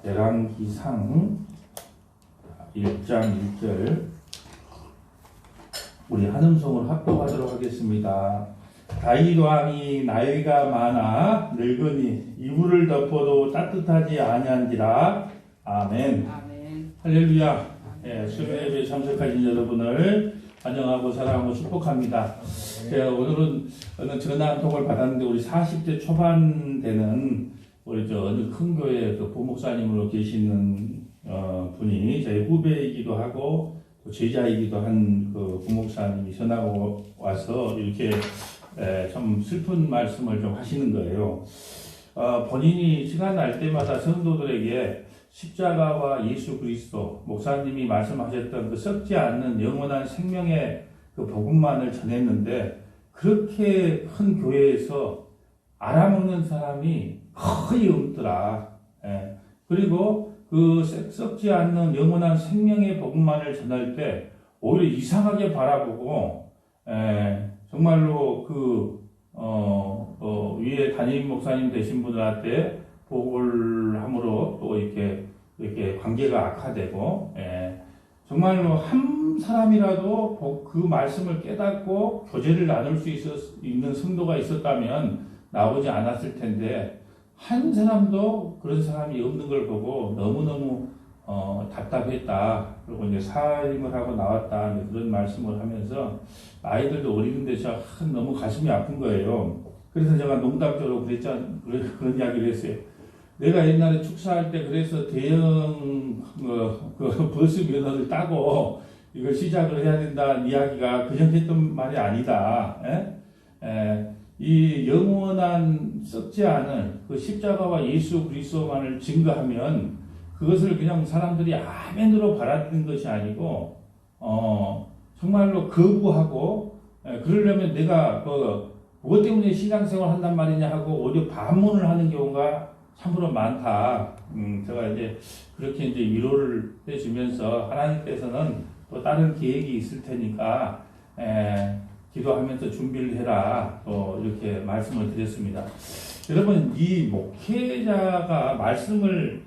열왕기상 1장 1절 우리 한음성으로 합독하도록 하겠습니다. 다윗 왕이 나이가 많아 늙으니 이불을 덮어도 따뜻하지 아니한지라. 아멘. 아멘. 할렐루야. 예, 수요 예배에 참석하신 여러분을 환영하고 사랑하고 축복합니다. 오늘은 어느 전화 한 통을 받았는데 우리 40대 초반 되는 우리 어느 큰 교회 그 부목사님으로 계시는 분이 저희 후배이기도 하고 또 제자이기도 한 그 부목사님이 전화가 와서 이렇게 참 슬픈 말씀을 좀 하시는 거예요. 본인이 시간 날 때마다 성도들에게 십자가와 예수 그리스도 목사님이 말씀하셨던 그 썩지 않는 영원한 생명의 그 복음만을 전했는데 그렇게 큰 교회에서 알아먹는 사람이 거의 없더라. 그리고 그 썩지 않는 영원한 생명의 복음만을 전할 때 오히려 이상하게 바라보고 정말로 위에 담임 목사님 되신 분들한테 복을 함으로 또 이렇게 관계가 악화되고 정말로 한 사람이라도 그 말씀을 깨닫고 교제를 나눌 수 있는 성도가 있었다면 나오지 않았을 텐데 한 사람도 그런 사람이 없는 걸 보고 너무너무 답답했다. 그리고 이제 사임을 하고 나왔다. 그런 말씀을 하면서 아이들도 어리는데 제가 너무 가슴이 아픈 거예요. 그래서 제가 농담적으로 그런 이야기를 했어요. 내가 옛날에 축사할 때 그래서 대형 버스 면허를 따고 이걸 시작을 해야 된다는 이야기가 그냥 했던 말이 아니다. 이 영원한 썩지 않은 그 십자가와 예수 그리스도만을 증거하면 그것을 그냥 사람들이 아멘으로 받아들이는 것이 아니고 정말로 거부하고 그러려면 내가 무엇 때문에 신앙생활 한단 말이냐 하고 오히려 반문을 하는 경우가 참으로 많다. 제가 이제 그렇게 이제 위로를 해주면서 하나님께서는 또 다른 계획이 있을 테니까 기도하면서 준비를 해라. 또 이렇게 말씀을 드렸습니다. 여러분, 이 목회자가 말씀을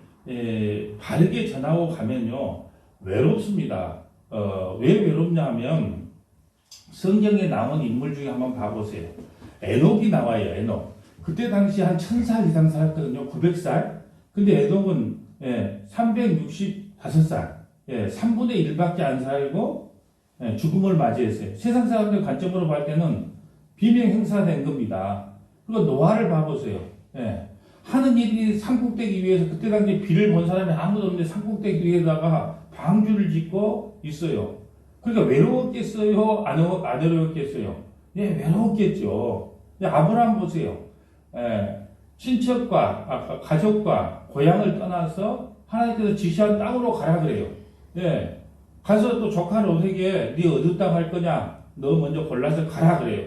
바르게 전하고 가면요 외롭습니다. 왜 외롭냐면 성경에 나온 인물 중에 한번 봐보세요. 에녹이 나와요. 에녹. 그때 당시 한 1000살 이상 살았거든요. 900살. 근데 에녹은 365살. 3분의 1밖에 안 살고 죽음을 맞이했어요. 세상 사람들 관점으로 볼 때는 비명 행사된 겁니다. 그리고 노아를 봐보세요. 하는 일이 산꼭대기 위에서 그때 당시 비를 본 사람이 아무도 없는데 산꼭대기 위에다가 방주를 짓고 있어요. 그러니까 외로웠겠어요? 안 외로웠겠어요? 외로웠겠죠. 아브라함 보세요. 친척과 가족과 고향을 떠나서 하나님께서 지시한 땅으로 가라 그래요. 가서 또 조카 롯에게 네 어느 땅 할 거냐? 너 먼저 골라서 가라 그래요.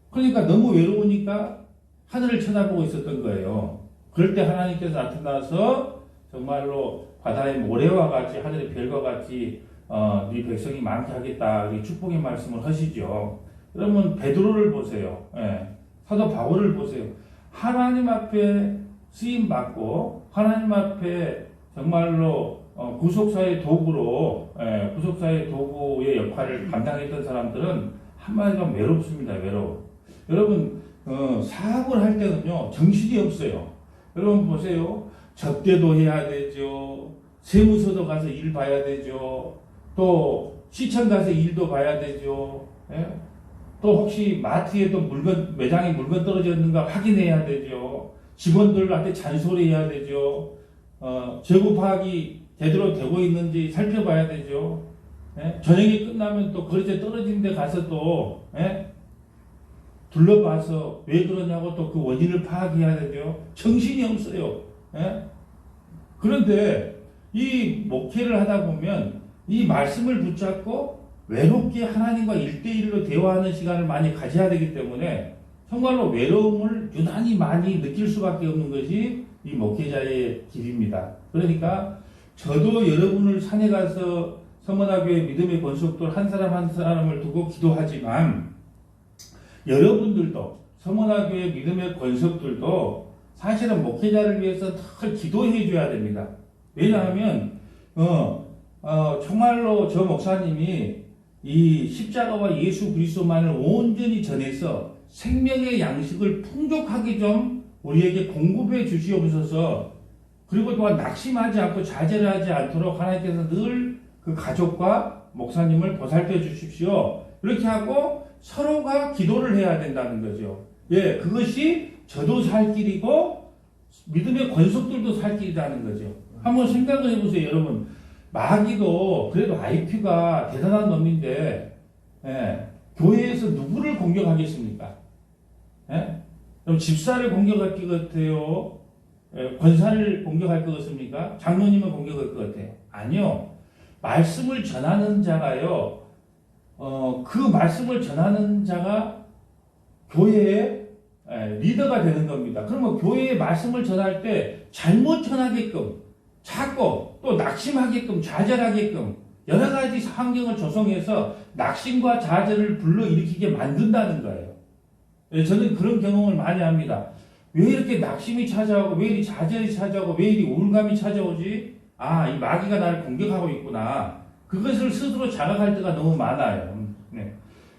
그러니까 너무 외로우니까 하늘을 쳐다보고 있었던 거예요. 그럴 때 하나님께서 나타나서 정말로 바다의 모래와 같이 하늘의 별과 같이 네 백성이 많게 하겠다. 축복의 말씀을 하시죠. 그러면 베드로를 보세요. 사도 바울을 보세요. 하나님 앞에 쓰임 받고 하나님 앞에 정말로 구속사의 도구로 구속사의 도구의 역할을 감당했던 사람들은 한마디로 외롭습니다. 외로워. 여러분 사업을 할 때는요 정신이 없어요. 여러분 보세요. 접대도 해야 되죠. 세무서도 가서 일 봐야 되죠. 또 시청 가서 일도 봐야 되죠. 또 혹시 마트에도 매장에 물건 떨어졌는가 확인해야 되죠. 직원들한테 잔소리해야 되죠. 재고 파악이 제대로 되고 있는지 살펴봐야 되죠. 저녁이 끝나면 또 거리째 떨어진 데 가서 또 둘러봐서 왜 그러냐고 또 그 원인을 파악해야 되죠. 정신이 없어요. 그런데 이 목회를 하다 보면 이 말씀을 붙잡고 외롭게 하나님과 1대1로 대화하는 시간을 많이 가져야 되기 때문에 정말로 외로움을 유난히 많이 느낄 수밖에 없는 것이 이 목회자의 길입니다. 그러니까 저도 여러분을 산에 가서 서문화교회 믿음의 권속들 한 사람 한 사람을 두고 기도하지만 여러분들도 서문화교회 믿음의 권속들도 사실은 목회자를 위해서 늘 기도해 줘야 됩니다. 왜냐하면 정말로 저 목사님이 이 십자가와 예수 그리스도만을 온전히 전해서 생명의 양식을 풍족하게 좀 우리에게 공급해 주시옵소서. 그리고 또한 낙심하지 않고 좌절을 하지 않도록 하나님께서 늘 그 가족과 목사님을 보살펴 주십시오. 이렇게 하고 서로가 기도를 해야 된다는 거죠. 예, 그것이 저도 살 길이고 믿음의 권속들도 살 길이라는 거죠. 한번 생각을 해보세요, 여러분. 마귀도 그래도 IQ가 대단한 놈인데, 예, 교회에서 누구를 공격하겠습니까? 예? 그럼 집사를 공격할 것 같아요? 예, 권사를 공격할 것 같습니까? 장로님을 공격할 것 같아요? 아니요. 말씀을 전하는 자가요, 그 말씀을 전하는 자가 교회의 리더가 되는 겁니다. 그러면 교회의 말씀을 전할 때 잘못 전하게끔, 자꾸 또 낙심하게끔, 좌절하게끔 여러 가지 환경을 조성해서 낙심과 좌절을 불러일으키게 만든다는 거예요. 저는 그런 경험을 많이 합니다. 왜 이렇게 낙심이 찾아오고, 왜 이리 좌절이 찾아오고, 왜 이리 우울감이 찾아오지? 아, 이 마귀가 나를 공격하고 있구나. 그것을 스스로 자각할 때가 너무 많아요. 네.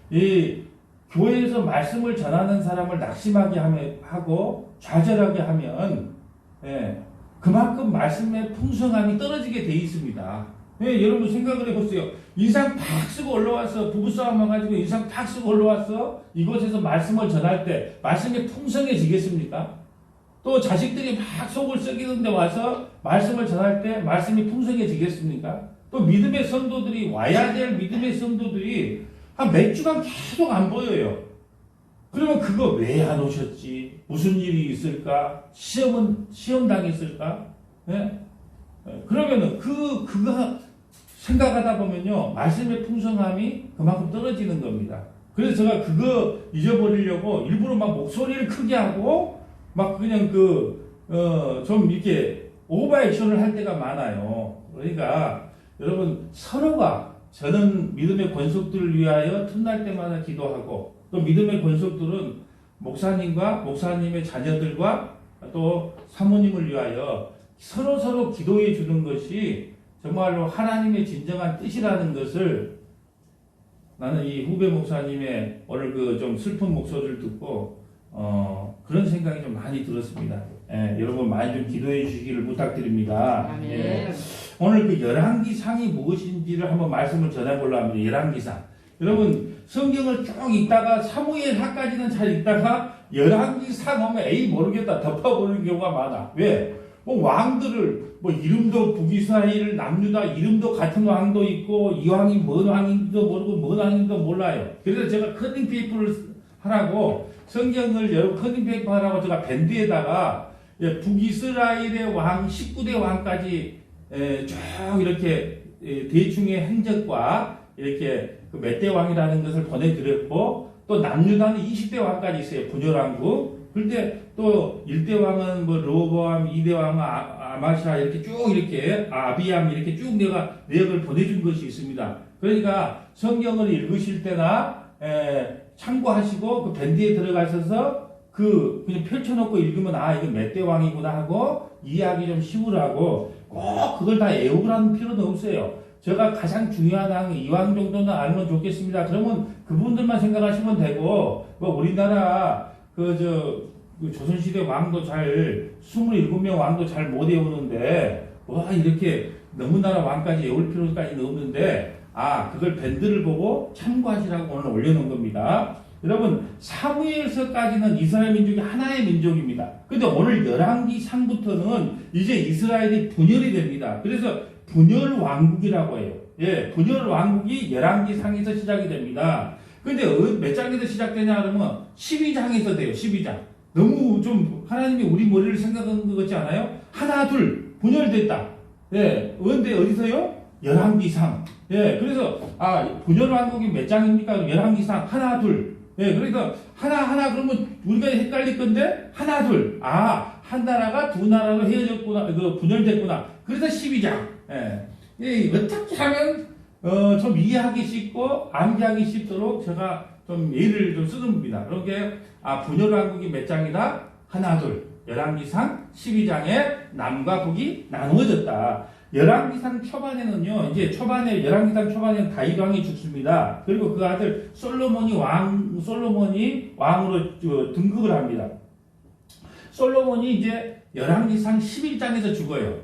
이 교회에서 말씀을 전하는 사람을 낙심하게 하고 좌절하게 하면, 예, 그만큼 말씀의 풍성함이 떨어지게 돼 있습니다. 예, 여러분 생각을 해보세요. 인상 팍 쓰고 올라와서 부부싸움 해가지고 인상 팍 쓰고 올라와서 이곳에서 말씀을 전할 때 말씀이 풍성해지겠습니까? 또 자식들이 막 속을 썩이는데 와서 말씀을 전할 때 말씀이 풍성해지겠습니까? 또 믿음의 성도들이 와야 될 믿음의 성도들이 한 몇 주간 계속 안 보여요. 그러면 그거 왜 안 오셨지? 무슨 일이 있을까? 시험 당했을까? 네? 그러면은 그거 생각하다 보면요, 말씀의 풍성함이 그만큼 떨어지는 겁니다. 그래서 제가 그거 잊어버리려고 일부러 막 목소리를 크게 하고 막 그냥 좀 이렇게 오버액션을 할 때가 많아요. 그러니까 여러분 서로가, 저는 믿음의 권속들을 위하여 틈날 때마다 기도하고, 또 믿음의 권속들은 목사님과 목사님의 자녀들과 또 사모님을 위하여 서로 기도해 주는 것이 정말로 하나님의 진정한 뜻이라는 것을 나는 이 후배 목사님의 오늘 좀 슬픈 목소리를 듣고 그런 생각이 좀 많이 들었습니다. 예, 여러분 많이 좀 기도해 주시기를 부탁드립니다. 예. 오늘 열왕기상이 무엇인지를 한번 말씀을 전해보려고 합니다. 열왕기상. 여러분 성경을 쭉 읽다가 사무엘하까지는 잘 읽다가 열왕기상 오면 에이 모르겠다 덮어보는 경우가 많아. 왜? 왕들을 이름도 북이스라엘 남유다 이름도 같은 왕도 있고 이 왕이 뭔 왕인지도 모르고 뭔 왕인지도 몰라요. 그래서 제가 커닝 페이퍼를 하라고 성경을 여러분 커닝 페이퍼 하라고 제가 밴드에다가 북이스라엘의 왕 19대 왕까지 쭉 이렇게 대충의 행적과 이렇게 몇 대 왕이라는 것을 보내드렸고, 또 남유다는 20대 왕까지 있어요. 분열왕국. 그런데 또 1대 왕은 로보암, 2대 왕은 아마샤 이렇게 쭉 이렇게 아비암 이렇게 쭉 내가 내역을 보내준 것이 있습니다. 그러니까 성경을 읽으실 때나 참고하시고 그 밴드에 들어가셔서 그냥 펼쳐놓고 읽으면 이거 몇 대 왕이구나 하고 이해하기 좀 쉬우라고 꼭 그걸 다 외우라는 필요는 없어요. 제가 가장 중요한 왕, 이 왕 정도는 알면 좋겠습니다. 그러면 그분들만 생각하시면 되고, 우리나라, 조선시대 왕도 27명 왕도 잘 못 외우는데, 이렇게 너무나라 왕까지 외울 필요까지는 없는데, 그걸 밴드를 보고 참고하시라고 오늘 올려놓은 겁니다. 여러분, 사무엘서까지는 이스라엘 민족이 하나의 민족입니다. 근데 오늘 열왕기상부터는 이제 이스라엘이 분열이 됩니다. 그래서 분열 왕국이라고 해요. 예, 분열 왕국이 열왕기상에서 시작이 됩니다. 근데 몇 장에서 시작되냐 그러면 12장에서 돼요. 12장. 너무 좀 하나님이 우리 머리를 생각하는 것 같지 않아요? 하나 둘 분열됐다. 예, 근데 어디서요? 열왕기상. 예, 그래서 분열 왕국이 몇 장입니까? 열왕기상 하나 둘. 예, 그러니까 하나 그러면 우리가 헷갈릴 건데 하나 둘. 한 나라가 두 나라로 헤어졌구나. 분열됐구나. 그래서 12장. 예, 어떻게 하면 좀 이해하기 쉽고 암기하기 쉽도록 제가 좀 예를 좀 쓰는 겁니다. 그렇게 분열왕국이 몇 장이다? 하나 둘. 열왕기상 12장에 남과 북이 나누어졌다. 열왕기상 초반에는요, 이제 열왕기상 초반에는 다윗 왕이 죽습니다. 그리고 그 아들 솔로몬이 왕으로 등극을 합니다. 솔로몬이 이제 열왕기상 11장에서 죽어요.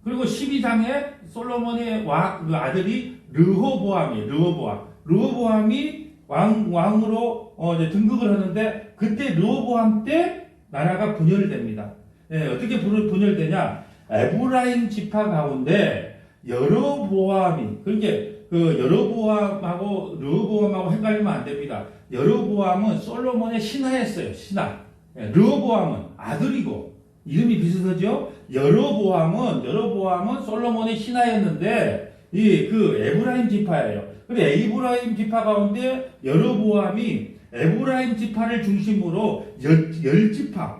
그리고 12장에 솔로몬의 그 아들이 르호보암이에요. 르호보암이 왕으로 이제 등극을 하는데, 그때 르호보암 때 나라가 분열됩니다. 예, 어떻게 분열되냐? 에브라임 지파 가운데 여로보암이, 그러니까 그 여로보암하고 르호보암하고 헷갈리면 안 됩니다. 여로보암은 솔로몬의 신하였어요. 신하. 예, 르호보암은 아들이고 이름이 비슷하죠? 여로보암은 솔로몬의 신하였는데 그 에브라임 지파예요. 근데 에브라임 지파 가운데 여로보암이 에브라임 지파를 중심으로 10지파,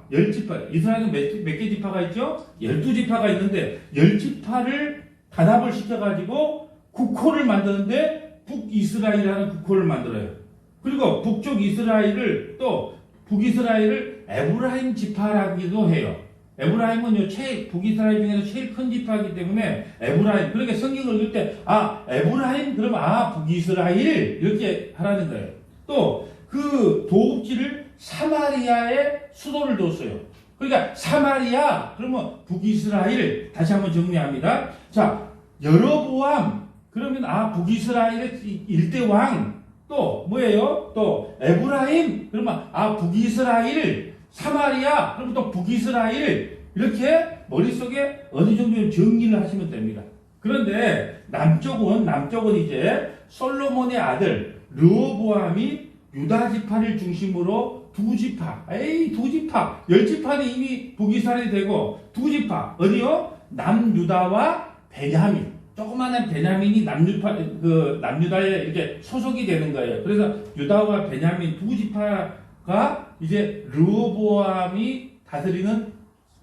이스라엘은 몇 개 지파가 있죠? 12지파가 있는데 10지파를 단합을 시켜가지고 국호를 만드는데 북이스라엘이라는 국호를 만들어요. 그리고 북쪽 이스라엘을 북이스라엘을 에브라임 지파라기도 해요. 에브라임은 북이스라엘 중에서 제일 큰 지파이기 때문에 에브라임. 그러니까 성경을 읽을 때 에브라임 그러면 북이스라엘 이렇게 하라는 거예요. 또 그 도읍지를 사마리아에 수도를 뒀어요. 그러니까 사마리아 그러면 북이스라엘. 다시 한번 정리합니다. 자, 여로보암 그러면 북이스라엘의 일대 왕. 또 뭐예요? 또 에브라임 그러면 북이스라엘. 사마리아 그러면 또 북이스라엘. 이렇게 머릿속에 어느 정도 정리를 하시면 됩니다. 그런데 남쪽은 이제 솔로몬의 아들 르호보암이 유다 지파를 중심으로 두 지파. 10지파는 이미 북이스라엘이 되고 두 지파. 어디요? 남유다와 베냐민. 조그마한 베냐민이 남유다에 이렇게 소속이 되는 거예요. 그래서 유다와 베냐민 두 지파가 이제 르호보암이 다스리는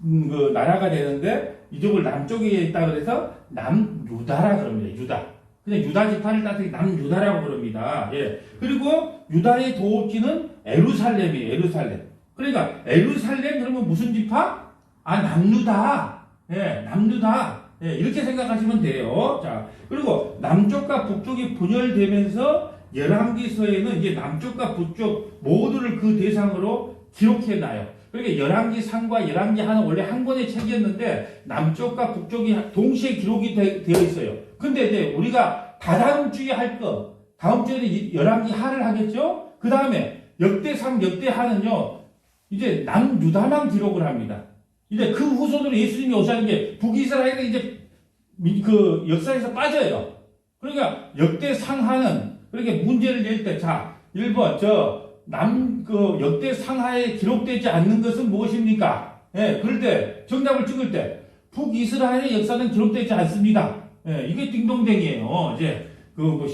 그 나라가 되는데, 이쪽을 남쪽에 있다 그래서 남유다라 그럽니다. 유다. 그냥 유다 지파를 따뜻히 남유다라고 그럽니다. 예. 그리고 유다의 도읍지는 에루살렘이에요. 에루살렘. 그러니까 에루살렘 그러면 무슨 지파? 남유다. 예, 남유다. 예, 이렇게 생각하시면 돼요. 자, 그리고 남쪽과 북쪽이 분열되면서 열왕기서에는 이제 남쪽과 북쪽 모두를 그 대상으로 기록해놔요. 그러니까 열왕기상과 열왕기하는 원래 한 권의 책이었는데 남쪽과 북쪽이 동시에 기록이 되어 있어요. 근데 이제 우리가 다다음 주에 다음 주에는 열왕기하를 하겠죠? 그 다음에 역대상, 역대하는요, 이제 남유다만 기록을 합니다. 이제 그 후손으로 예수님이 오시는 게 북이스라엘은 이제 그 역사에서 빠져요. 그러니까 역대상하는, 그렇게 문제를 낼 때, 자, 1번, 역대상하에 기록되지 않는 것은 무엇입니까? 예, 그럴 때, 정답을 찍을 때, 북이스라엘의 역사는 기록되지 않습니다. 예, 이게 딩동댕이에요. 이제,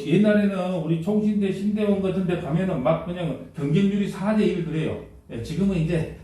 옛날에는 우리 총신대, 신대원 같은 데 가면은 막 그냥 경쟁률이 4대1 그래요. 예, 지금은 이제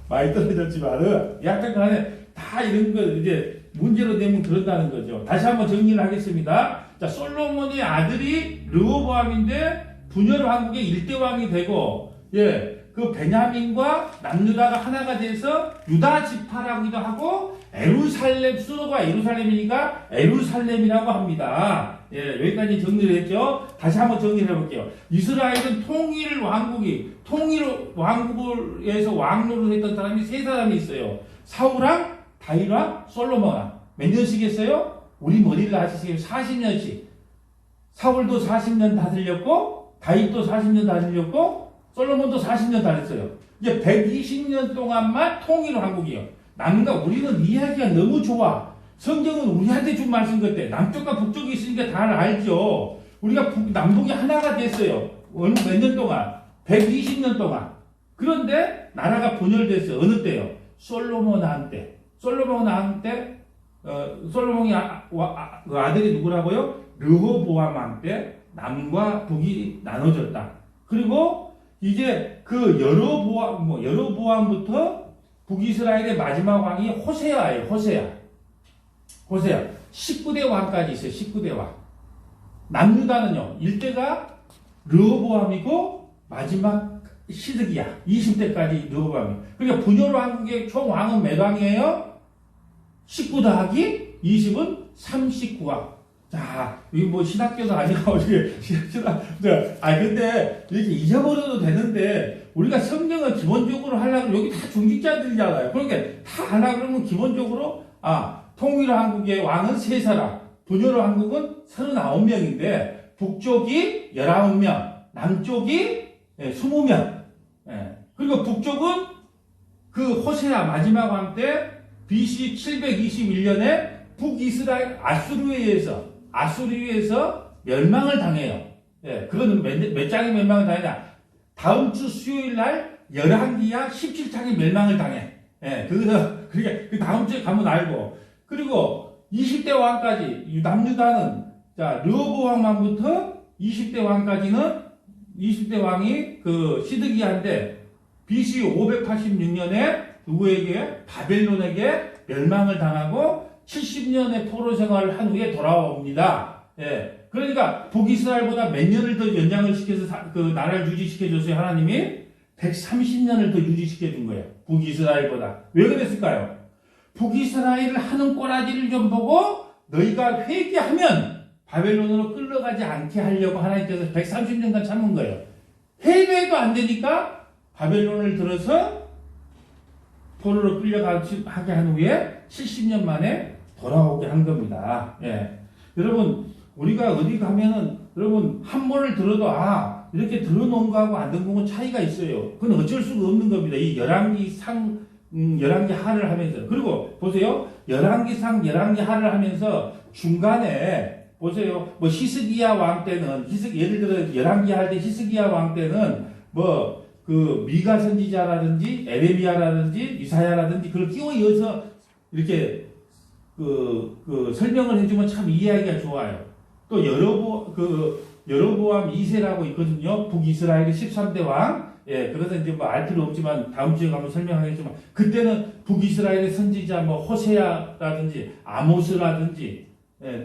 많이 떨어졌지만은, 약간 간에 다 이런 거 이제 문제로 되면 그런다는 거죠. 다시 한번 정리를 하겠습니다. 자, 솔로몬의 아들이 르호보암인데, 분열 왕국의 일대왕이 되고, 예, 그 베냐민과 남유다가 하나가 돼서 유다 지파라고도 하고, 에루살렘, 수도가 에루살렘이니까 에루살렘이라고 합니다. 예, 여기까지 정리를 했죠. 다시 한번 정리를 해볼게요. 이스라엘은 통일 왕국에서 왕노를 했던 사람이 세 사람이 있어요. 사울왕, 다윗왕, 솔로몬왕. 몇 년씩 했어요? 우리 머리를 아시세요? 40년씩. 사울도 40년 다스렸고, 다윗도 40년 다스렸고, 솔로몬도 40년 다스렸어요. 이제 120년 동안만 통일 왕국이에요. 남과 우리는 이야기가 너무 좋아. 성경은 우리한테 준 말씀 같아. 남쪽과 북쪽이 있으니까 다 알죠. 우리가 남북이 하나가 됐어요. 몇 년 동안? 120년 동안. 그런데 나라가 분열됐어요. 어느 때요? 솔로몬 왕 때. 솔로몬이 그 아들이 누구라고요? 르호보암 왕 때 남과 북이 나눠졌다. 그리고 이제 그 여로보암부터 북이스라엘의 마지막 왕이 호세아예요. 호세아. 19대 왕까지 있어요. 19대 왕. 남유다는요, 일대가 르호보암이고 마지막 시드기야. 20대까지 르호보암이. 그러니까 분열 왕국의 총 왕은 몇 왕이에요? 19 더하기 20은 39왕. 자, 이거 뭐 신학교도 아니고 어떻게 근데 이렇게 잊어버려도 되는데 우리가 성경을 기본적으로 하려면 여기 다 중직자들이잖아요. 그러니까 다 하려고 그러면 기본적으로 통일 한국의 왕은 3사람, 분열 왕국은 39명인데 북쪽이 19명, 남쪽이 20명. 그리고 북쪽은 그 호세아 마지막 왕 때 BC 721년에 북이스라엘 아수르에서 멸망을 당해요. 그거는 몇 장이 멸망을 당하냐? 다음 주 수요일 날 열왕기하 17장이 멸망을 당해. 그러니까 그 다음 주에 가면 알고. 그리고 20대 왕까지 남유다는 르호보암 왕부터 20대 왕까지는 20대 왕이 그 시드기야인데 BC 586년에 누구에게? 바벨론에게 멸망을 당하고 70년의 포로 생활을 한 후에 돌아옵니다. 그러니까 북이스라엘보다 몇 년을 더 연장을 시켜서 그 나라를 유지시켜줬어요. 하나님이 130년을 더 유지시켜준 거예요. 북이스라엘보다. 왜 그랬을까요? 북이스라엘을 하는 꼬라지를 좀 보고 너희가 회개하면 바벨론으로 끌려가지 않게 하려고 하나님께서 130년간 참은 거예요. 회개도 안 되니까 바벨론을 들어서 포로로 끌려가게 한 후에 70년 만에 돌아오게 한 겁니다. 여러분, 우리가 어디 가면은, 여러분, 한 번을 들어도, 이렇게 들어놓은 거하고 안 듣는 건 차이가 있어요. 그건 어쩔 수가 없는 겁니다. 이 열왕기 하를 하면서. 그리고 보세요. 열왕기 하를 하면서 중간에, 보세요. 뭐, 히스기야 왕 때는, 예를 들어, 열왕기 할 때 히스기야 왕 때는, 미가 선지자라든지, 에레미야라든지, 이사야라든지, 그걸 끼워 이어서 이렇게, 설명을 해주면 참 이해하기가 좋아요. 또 여로보암 2세라고 있거든요. 북이스라엘의 13대 왕. 그래서 이제 뭐 알 필요 없지만 다음 주에 가면 설명하겠지만 그때는 북이스라엘의 선지자 호세아라든지 아모스라든지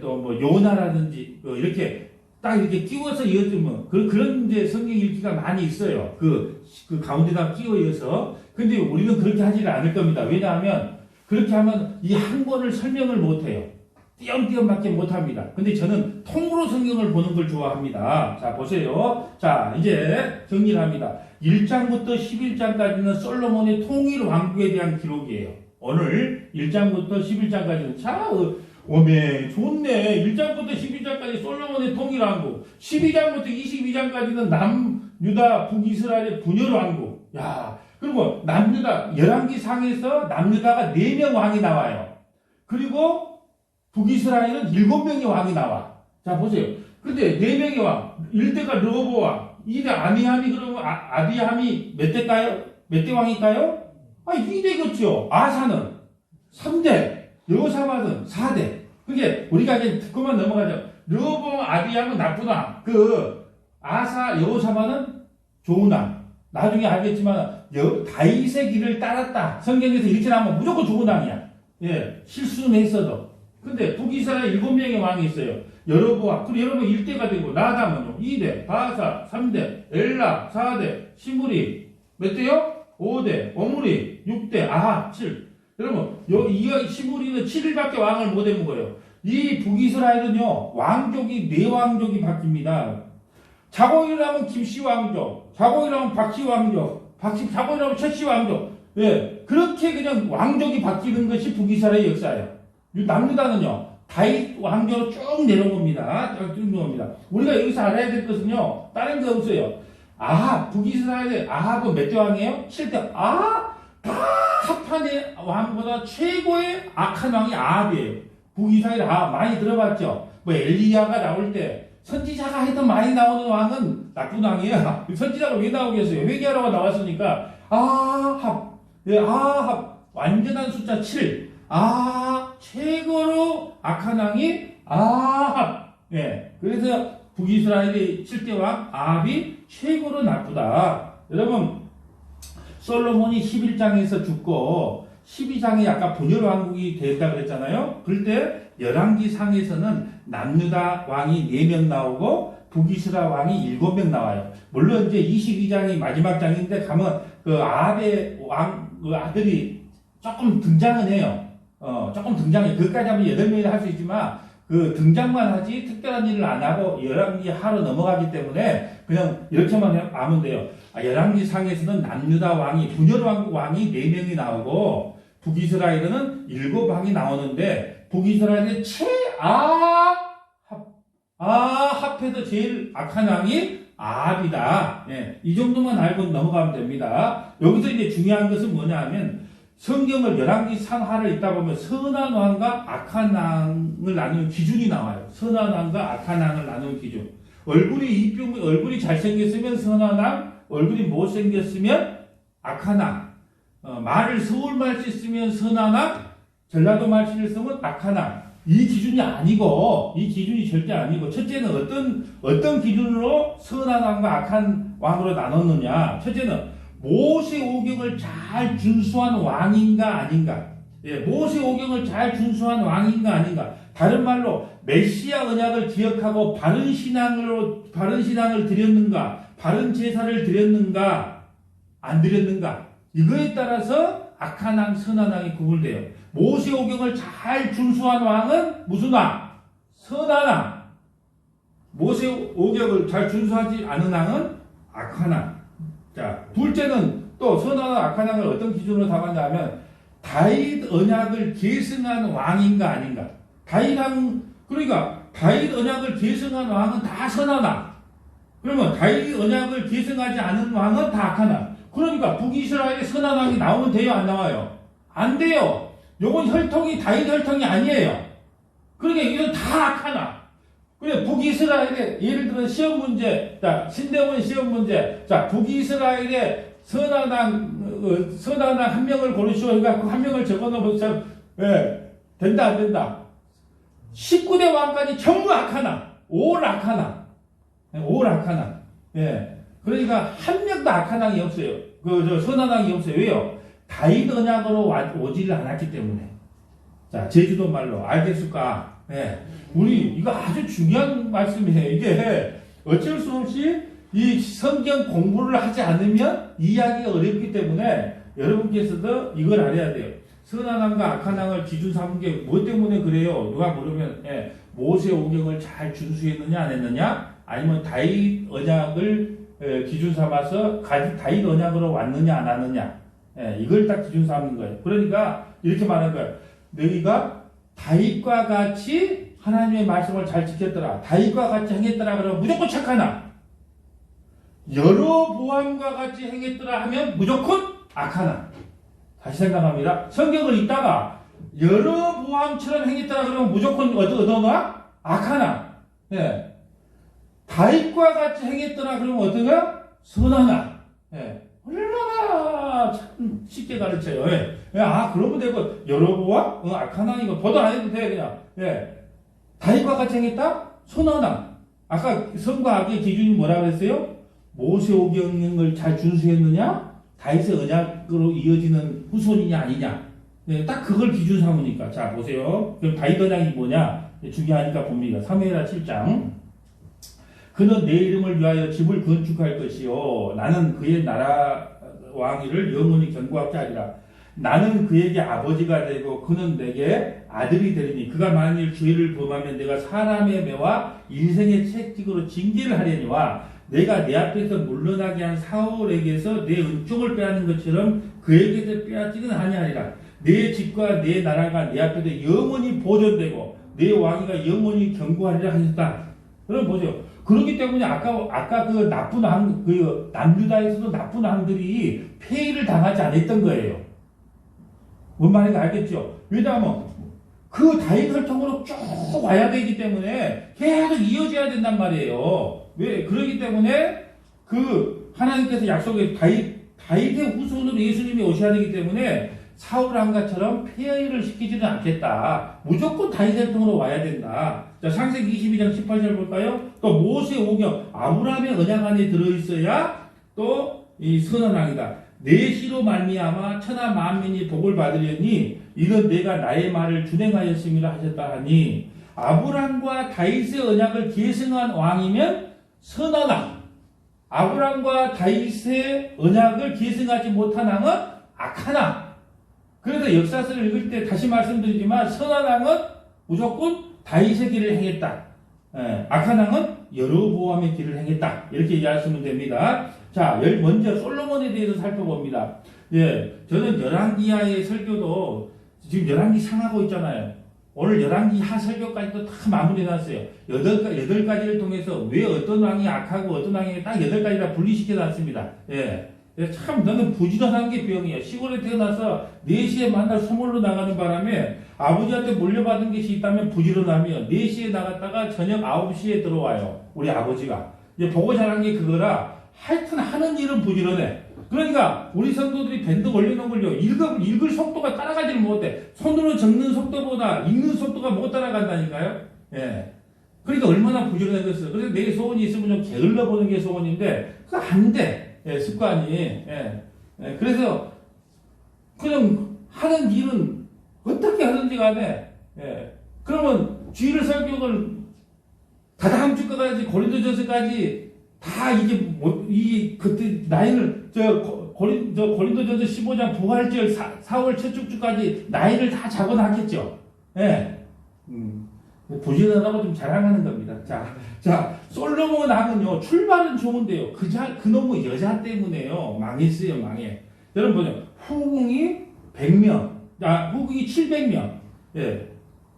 또 뭐 요나라든지 이렇게 딱 이렇게 끼워서 이어주면 그런 이제 성경 읽기가 많이 있어요. 그 가운데다 끼워 이어서. 근데 우리는 그렇게 하지를 않을 겁니다. 왜냐하면 그렇게 하면 이 한 권을 설명을 못 해요. 띄엄띄엄밖에 못합니다. 근데 저는 통으로 성경을 보는 걸 좋아합니다. 자, 보세요. 자, 이제 정리를 합니다. 1장부터 11장까지는 솔로몬의 통일 왕국에 대한 기록이에요. 오늘 1장부터 11장까지는 오메, 좋네. 1장부터 12장까지 솔로몬의 통일 왕국. 12장부터 22장까지는 남유다, 북이스라엘의 분열 왕국. 그리고 남유다, 열왕기 상에서 남유다가 4명 왕이 나와요. 그리고 북이스라엘은 7명의 왕이 나와. 자, 보세요. 근데 4명의 왕. 1대가 르호보암, 2대 아비함이, 그러면 아비함이 몇 대일까요? 몇 대 왕일까요? 2대겠죠. 아사는 3대, 여호사밧은 4대. 그게 우리가 이제 듣고만 넘어가죠. 르호보암, 아비함은 나쁜 왕. 아사, 여호사밧은 좋은 왕. 나중에 알겠지만 다윗의 길을 따랐다. 성경에서 이렇게 나오면 무조건 좋은 왕이야. 실수는 했어도. 근데 북이스라엘 7명의 왕이 있어요. 여로보암, 그리고 여러분 1대가 되고, 나담은요, 2대, 바사, 3대, 엘라, 4대, 시므리, 몇 대요? 5대, 오므리, 6대, 아하, 7. 여러분, 이 시므리는 7일밖에 왕을 못 해본 거예요. 이 북이스라엘은요, 왕족이 4왕족이 바뀝니다. 자고 일어나면 김씨 왕족, 자고 일어나면 박씨 왕족, 자고 일어나면 최씨 왕족. 그렇게 그냥 왕족이 바뀌는 것이 북이스라엘의 역사예요. 남유다는요, 다윗 왕조로 쭉 내려온 겁니다. 우리가 여기서 알아야 될 것은요, 다른 거 없어요. 북이스라엘의 아합은 몇 대 왕이에요? 7대. 다 합한의 왕보다 최고의 악한 왕이 아합이에요. 북이스라엘 아합 많이 들어봤죠? 엘리야가 나올 때, 선지자가 하여튼 많이 나오는 왕은 나쁜 왕이에요. 선지자가 왜 나오겠어요? 회개하라고 나왔으니까, 아합, 완전한 숫자 7. 최고로 악한 왕이 아합. 그래서 북이스라엘의 7대 왕 아합이 최고로 나쁘다. 여러분, 솔로몬이 11장에서 죽고 12장에 아까 분열 왕국이 됐다 그랬잖아요. 그럴 때 열왕기 상에서는 남유다 왕이 4명 나오고 북이스라 왕이 7명 나와요. 물론 이제 22장이 마지막 장인데 가면 그 아합의 왕, 그 아들이 조금 등장은 해요. 조금 등장해. 그것까지 하면 8명이라 할 수 있지만 그 등장만 하지 특별한 일을 안 하고 열왕기 하로 넘어가기 때문에 그냥 이렇게만 하면 돼요. 열왕기 상에서는 남유다 왕이 분열왕국 왕이 4명이 나오고 북이스라엘은 7왕이 나오는데 북이스라엘의 합해서 제일 악한 왕이 아합이다. 예, 이 정도만 알고 넘어가면 됩니다. 여기서 이제 중요한 것은 뭐냐 하면 성경을 열왕기 상하를 읽다 보면 선한 왕과 악한 왕을 나누는 기준이 나와요. 선한 왕과 악한 왕을 나누는 기준. 얼굴이 잘생겼으면 선한 왕, 얼굴이 못생겼으면 악한 왕. 말을 서울말 쓰면 선한 왕, 전라도 말씨를 쓰면 악한 왕. 이 기준이 아니고, 이 기준이 절대 아니고, 첫째는 어떤 기준으로 선한 왕과 악한 왕으로 나눴느냐. 첫째는 모세 오경을 잘 준수한 왕인가 아닌가. 예, 모세 오경을 잘 준수한 왕인가 아닌가. 다른 말로 메시아 언약을 기억하고 바른 신앙을 드렸는가, 바른 제사를 드렸는가, 안 드렸는가. 이거에 따라서 악한 왕, 선한 왕이 구분돼요. 모세 오경을 잘 준수한 왕은 무슨 왕? 선한 왕. 모세 오경을 잘 준수하지 않은 왕은 악한 왕. 자, 둘째는 또 선한왕, 악한왕을 어떤 기준으로 삼았냐면 다윗 언약을 계승한 왕인가 아닌가. 그러니까 다윗 언약을 계승한 왕은 다 선한왕. 그러면 다윗 언약을 계승하지 않은 왕은 다 악한왕. 그러니까 북이스라엘의 선한왕이 나오면 돼요, 안 나와요? 안 돼요. 요건 혈통이 다윗 혈통이 아니에요. 그러니까 이건 다 악한왕. 그래, 북이스라엘의, 예를 들어 시험 문제, 자, 신대원 시험 문제, 자, 북이스라엘의 선한 한 명을 고르시오. 그러니까 그 한 명을 적어 놓으면, 예, 된다, 안 된다. 19대 왕까지 전부 악하나, 올 악하나, 올 악하나, 예. 그러니까 한 명도 악한 왕이 없어요. 선한 왕이 없어요. 왜요? 다윗 언약으로 오지를 않았기 때문에. 자, 제주도 말로, 알겠을까? 예. 우리 이거 아주 중요한 말씀이에요. 이게 어쩔 수 없이 이 성경 공부를 하지 않으면 이해하기가 어렵기 때문에 여러분께서도 이걸 알아야 돼요. 선한 왕과 악한 왕을 기준 삼은 게 뭐 때문에 그래요? 누가 물으면 모세 오경을 잘 준수했느냐 안 했느냐? 아니면 다윗 언약을 기준 삼아서 다윗 언약으로 왔느냐 안 왔느냐? 이걸 딱 기준 삼는 거예요. 그러니까 이렇게 말하는 거예요. 너희가 다윗과 같이 하나님의 말씀을 잘 지켰더라. 다윗과 같이 행했더라. 그러면 무조건 착하나. 여로보암과 같이 행했더라 하면 무조건 악하나. 다시 생각합니다. 성경을 읽다가 여로보암처럼 행했더라 그러면 무조건 어떠나? 악하나. 예. 다윗과 같이 행했더라 그러면 어떠나? 선하나. 예. 얼마나 참 쉽게 가르쳐요. 예. 그러면 되고 여로보암? 악하나 이거 보도 안 해도 돼 그냥. 예. 다윗과 같이 행했다? 선하나. 아까 선과 악의 기준이 뭐라 그랬어요? 모세 오경을 잘 준수했느냐? 다윗의 언약으로 이어지는 후손이냐 아니냐? 네, 딱 그걸 기준 삼으니까. 자, 보세요. 그럼 다윗 언약이 뭐냐? 중요하니까 봅니다. 사무엘하 7장. 그는 내 이름을 위하여 집을 건축할 것이요. 나는 그의 나라 왕위를 영원히 견고하게 하리라. 나는 그에게 아버지가 되고 그는 내게 아들이 되리니 그가 만일 죄를 범하면 내가 사람의 매와 인생의 채찍으로 징계를 하려니와 내가 내 앞에서 물러나게 한 사울에게서 내 은총을 빼앗는 것처럼 그에게서 빼앗지는 아니하리라. 내 집과 내 나라가 내 앞에서 영원히 보존되고 내 왕위가 영원히 견고하리라 하셨다. 그럼 보세요. 그렇기 때문에 아까 그 나쁜 왕, 남유다에서도 나쁜 왕들이 폐위를 당하지 않았던 거예요. 뭔 말인지 알겠죠? 왜냐하면 그 다윗 혈통으로 쭉 와야 되기 때문에 계속 이어져야 된단 말이에요. 왜? 그러기 때문에 그 하나님께서 약속의 다윗의 후손으로 예수님이 오셔야 되기 때문에 사울 왕가처럼 폐위를 시키지는 않겠다. 무조건 다윗 혈통으로 와야 된다. 자, 창세기 22장 18절 볼까요? 또 모세 오경 아브라함의 언약 안에 들어있어야 또 이 선한 왕이다. 내 시로 말미암아 천하 만민이 복을 받으려니 이는 내가 나의 말을 준행하였음이라 하셨다 하니 아브라함과 다윗의 언약을 계승한 왕이면 선한 왕. 아브람과 다윗의 언약을 계승하지 못한 왕은 악한 왕. 그래서 역사서를 읽을 때 다시 말씀드리지만 선한 왕은 무조건 다윗의 길을 행했다. 악한 왕은 여로보암의 길을 행했다. 이렇게 이해하시면 됩니다. 자, 먼저 솔로몬에 대해서 살펴봅니다. 예, 저는 열왕기하의 설교도 지금 열왕기 상하고 있잖아요. 오늘 열왕기 하 설교까지도 다 마무리해놨어요. 여덟 가지를 통해서 왜 어떤 왕이 악하고 어떤 왕이 딱 8가지나 분리시켜놨습니다. 예. 참 너는 부지런한 게 병이야. 시골에 태어나서 4시에 만날 소몰로 나가는 바람에 아버지한테 물려받은 것이 있다면 부지런하면 4시에 나갔다가 저녁 9시에 들어와요. 우리 아버지가. 이제 보고 자란 게 그거라. 하여튼 하는 일은 부지런해. 그러니까 우리 성도들이 밴드 올려놓은 걸요. 읽을 속도가 따라가지를 못해. 손으로 적는 속도보다 읽는 속도가 못 따라간다니까요. 예. 그러니까 얼마나 부지런하겠어요. 그래서 내 소원이 있으면 좀 게을러 보는 게 소원인데 그거 안 돼. 예, 습관이. 예. 예. 그래서 그냥 하는 일은 어떻게 하든지 간에 예. 그러면 주일 설교를 다다음 주까지 고린도전서까지 다 이게 그때 나이를 고린도전서 15장 부활절 4월 첫 주까지 나이를 다 적어놨겠죠. 예. 부지런하고 좀 자랑하는 겁니다. 자, 솔로몬 왕은요, 출발은 좋은데요. 그놈의 여자 때문에요. 망했어요, 망해. 여러분 보세요. 후궁이 100명, 후궁이 700명, 예.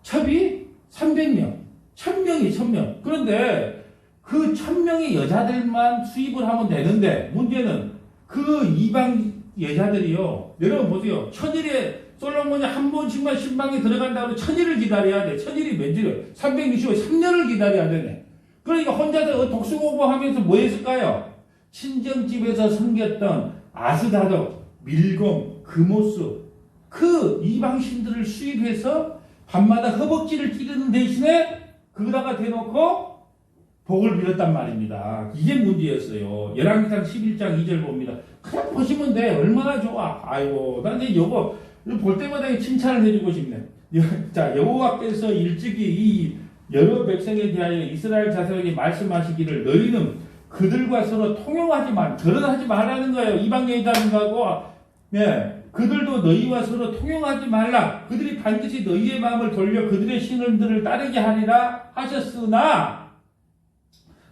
첩이 300명, 1000명이 1000명. 그런데 그 1000명의 여자들만 수입을 하면 되는데, 문제는 그 이방 여자들이요. 여러분 보세요. 천일에 솔로몬이 한 번씩만 신방에 들어간다고 1000일을 기다려야 돼. 1000일이 며칠을? 365, 3년을 기다려야 되네. 그러니까 혼자서 독수 공부하면서 뭐 했을까요? 친정집에서 섬겼던 아스다독, 밀공, 금오스, 그 이방 신들을 수입해서 밤마다 허벅지를 찌르는 대신에 거기다가 대놓고 복을 빌었단 말입니다. 이게 문제였어요. 열왕기상 11장 2절 봅니다. 그냥 보시면 돼. 얼마나 좋아. 아이고, 난 이제 요거 볼 때마다 칭찬을 해주고 싶네. 자, 여호와께서 일찍이 이 여러 백성에 대하여 이스라엘 자손에게 말씀하시기를 너희는 그들과 서로 통용하지 말, 결혼하지 말라는 거예요. 이방 여인이라는 거하고, 예, 그들도 너희와 서로 통용하지 말라. 그들이 반드시 너희의 마음을 돌려 그들의 신들을 따르게 하리라 하셨으나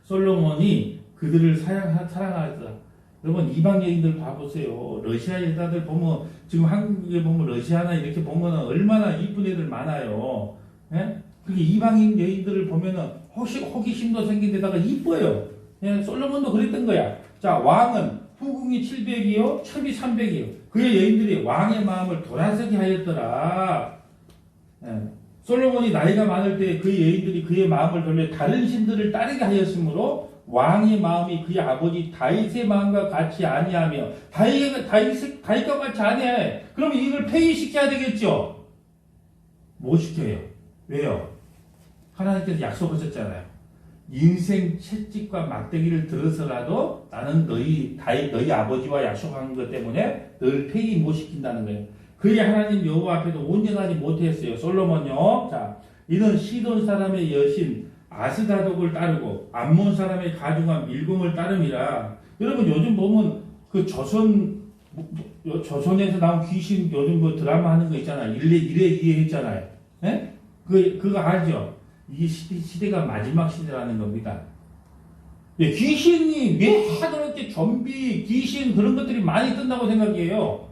솔로몬이 그들을 사랑하였다. 여러분 이방 여인들 봐보세요. 러시아 여자들 보면 지금 한국에 보면 러시아나 이렇게 보면 얼마나 이쁜 애들 많아요. 예? 그게 이방인 여인들을 보면은 호기심도 생긴 데다가 이뻐요. 예? 솔로몬도 그랬던 거야. 자, 왕은 후궁이 700이요, 첩이 300이요. 그의 여인들이 왕의 마음을 돌아서게 하였더라. 예. 솔로몬이 나이가 많을 때 그의 여인들이 그의 마음을 돌려 다른 신들을 따르게 하였으므로 왕의 마음이 그의 아버지 다윗의 마음과 같이 아니하며 다윗과 같이 아니해. 그럼 이걸 폐위시켜야 되겠죠. 못 시켜요. 왜요? 하나님께서 약속하셨잖아요. 인생 채찍과 막대기를 들어서라도 나는 너희 아버지와 약속한 것 때문에 널 폐위 못 시킨다는 거예요. 그의 하나님 여호와 앞에도 온전하지 못했어요. 솔로몬요. 자, 이는 시돈 사람의 여신 아스다독을 따르고 암몬 사람의 가중한 밀공을 따름이라. 여러분 요즘 보면 그 조선에서 나온 귀신 요즘 그 드라마 하는 거 있잖아요. 이래 했잖아요. 예? 그거 알죠? 이게 시대가 마지막 시대라는 겁니다. 예, 귀신이 왜 그렇게 좀비, 귀신 그런 것들이 많이 뜬다고 생각해요.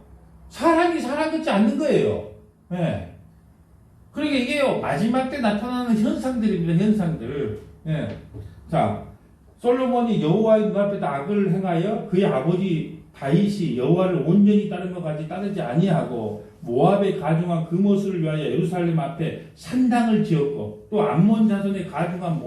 사람이 사람 같지 않는 거예요. 예. 그러니까 이게요, 마지막 때 나타나는 현상들입니다, 현상들. 예. 자, 솔로몬이 여호와의 눈앞에다 악을 행하여 그의 아버지 다윗이 여호와를 온전히 따른 것 같이 따르지 아니하고 모압의 가중한 금오스를 위하여 예루살렘 앞에 산당을 지었고 또 암몬 자손의 가중한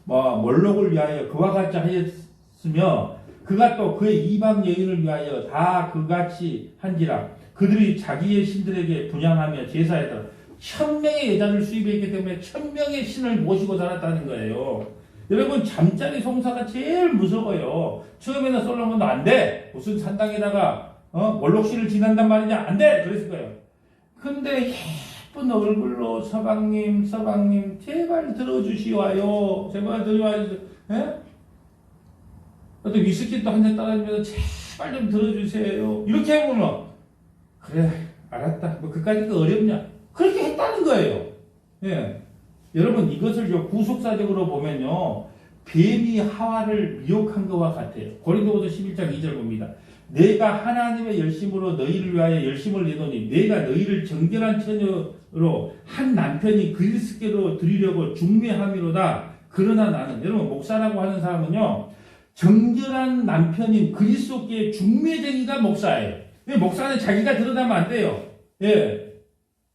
몰록을 위하여 그와 같이 하였으며 그가 또 그의 이방 여인을 위하여 다 그같이 한지라. 그들이 자기의 신들에게 분양하며 제사했다. 1000명의 여자를 수입했기 때문에 1000명의 신을 모시고 살았다는 거예요. 여러분 잠자리 송사가 제일 무서워요. 처음에는 솔로몬도 안 돼. 무슨 산당에다가 몰록신을 지낸단 말이냐. 안 돼. 그랬을 거예요. 근데 예쁜 얼굴로 서방님 제발 들어주시와요. 제발 들어와요. 예? 또 위스키 또 한 잔 따라주면서 제발 좀 들어주세요. 이렇게 하면 그래 알았다. 뭐 그까짓 거 어렵냐? 그렇게 했다는 거예요. 예. 여러분 이것을 구속사적으로 보면요. 뱀이 하와를 미혹한 것과 같아요. 고린도후서 11장 2절 봅니다. 내가 하나님의 열심으로 너희를 위하여 열심을 내더니 내가 너희를 정결한 처녀로 한 남편이 그리스도께로 드리려고 중매함이로다. 그러나 나는 여러분 목사라고 하는 사람은요. 정결한 남편인 그리스도께 중매쟁이가 목사예요. 목사는 자기가 드러나면 안 돼요. 예.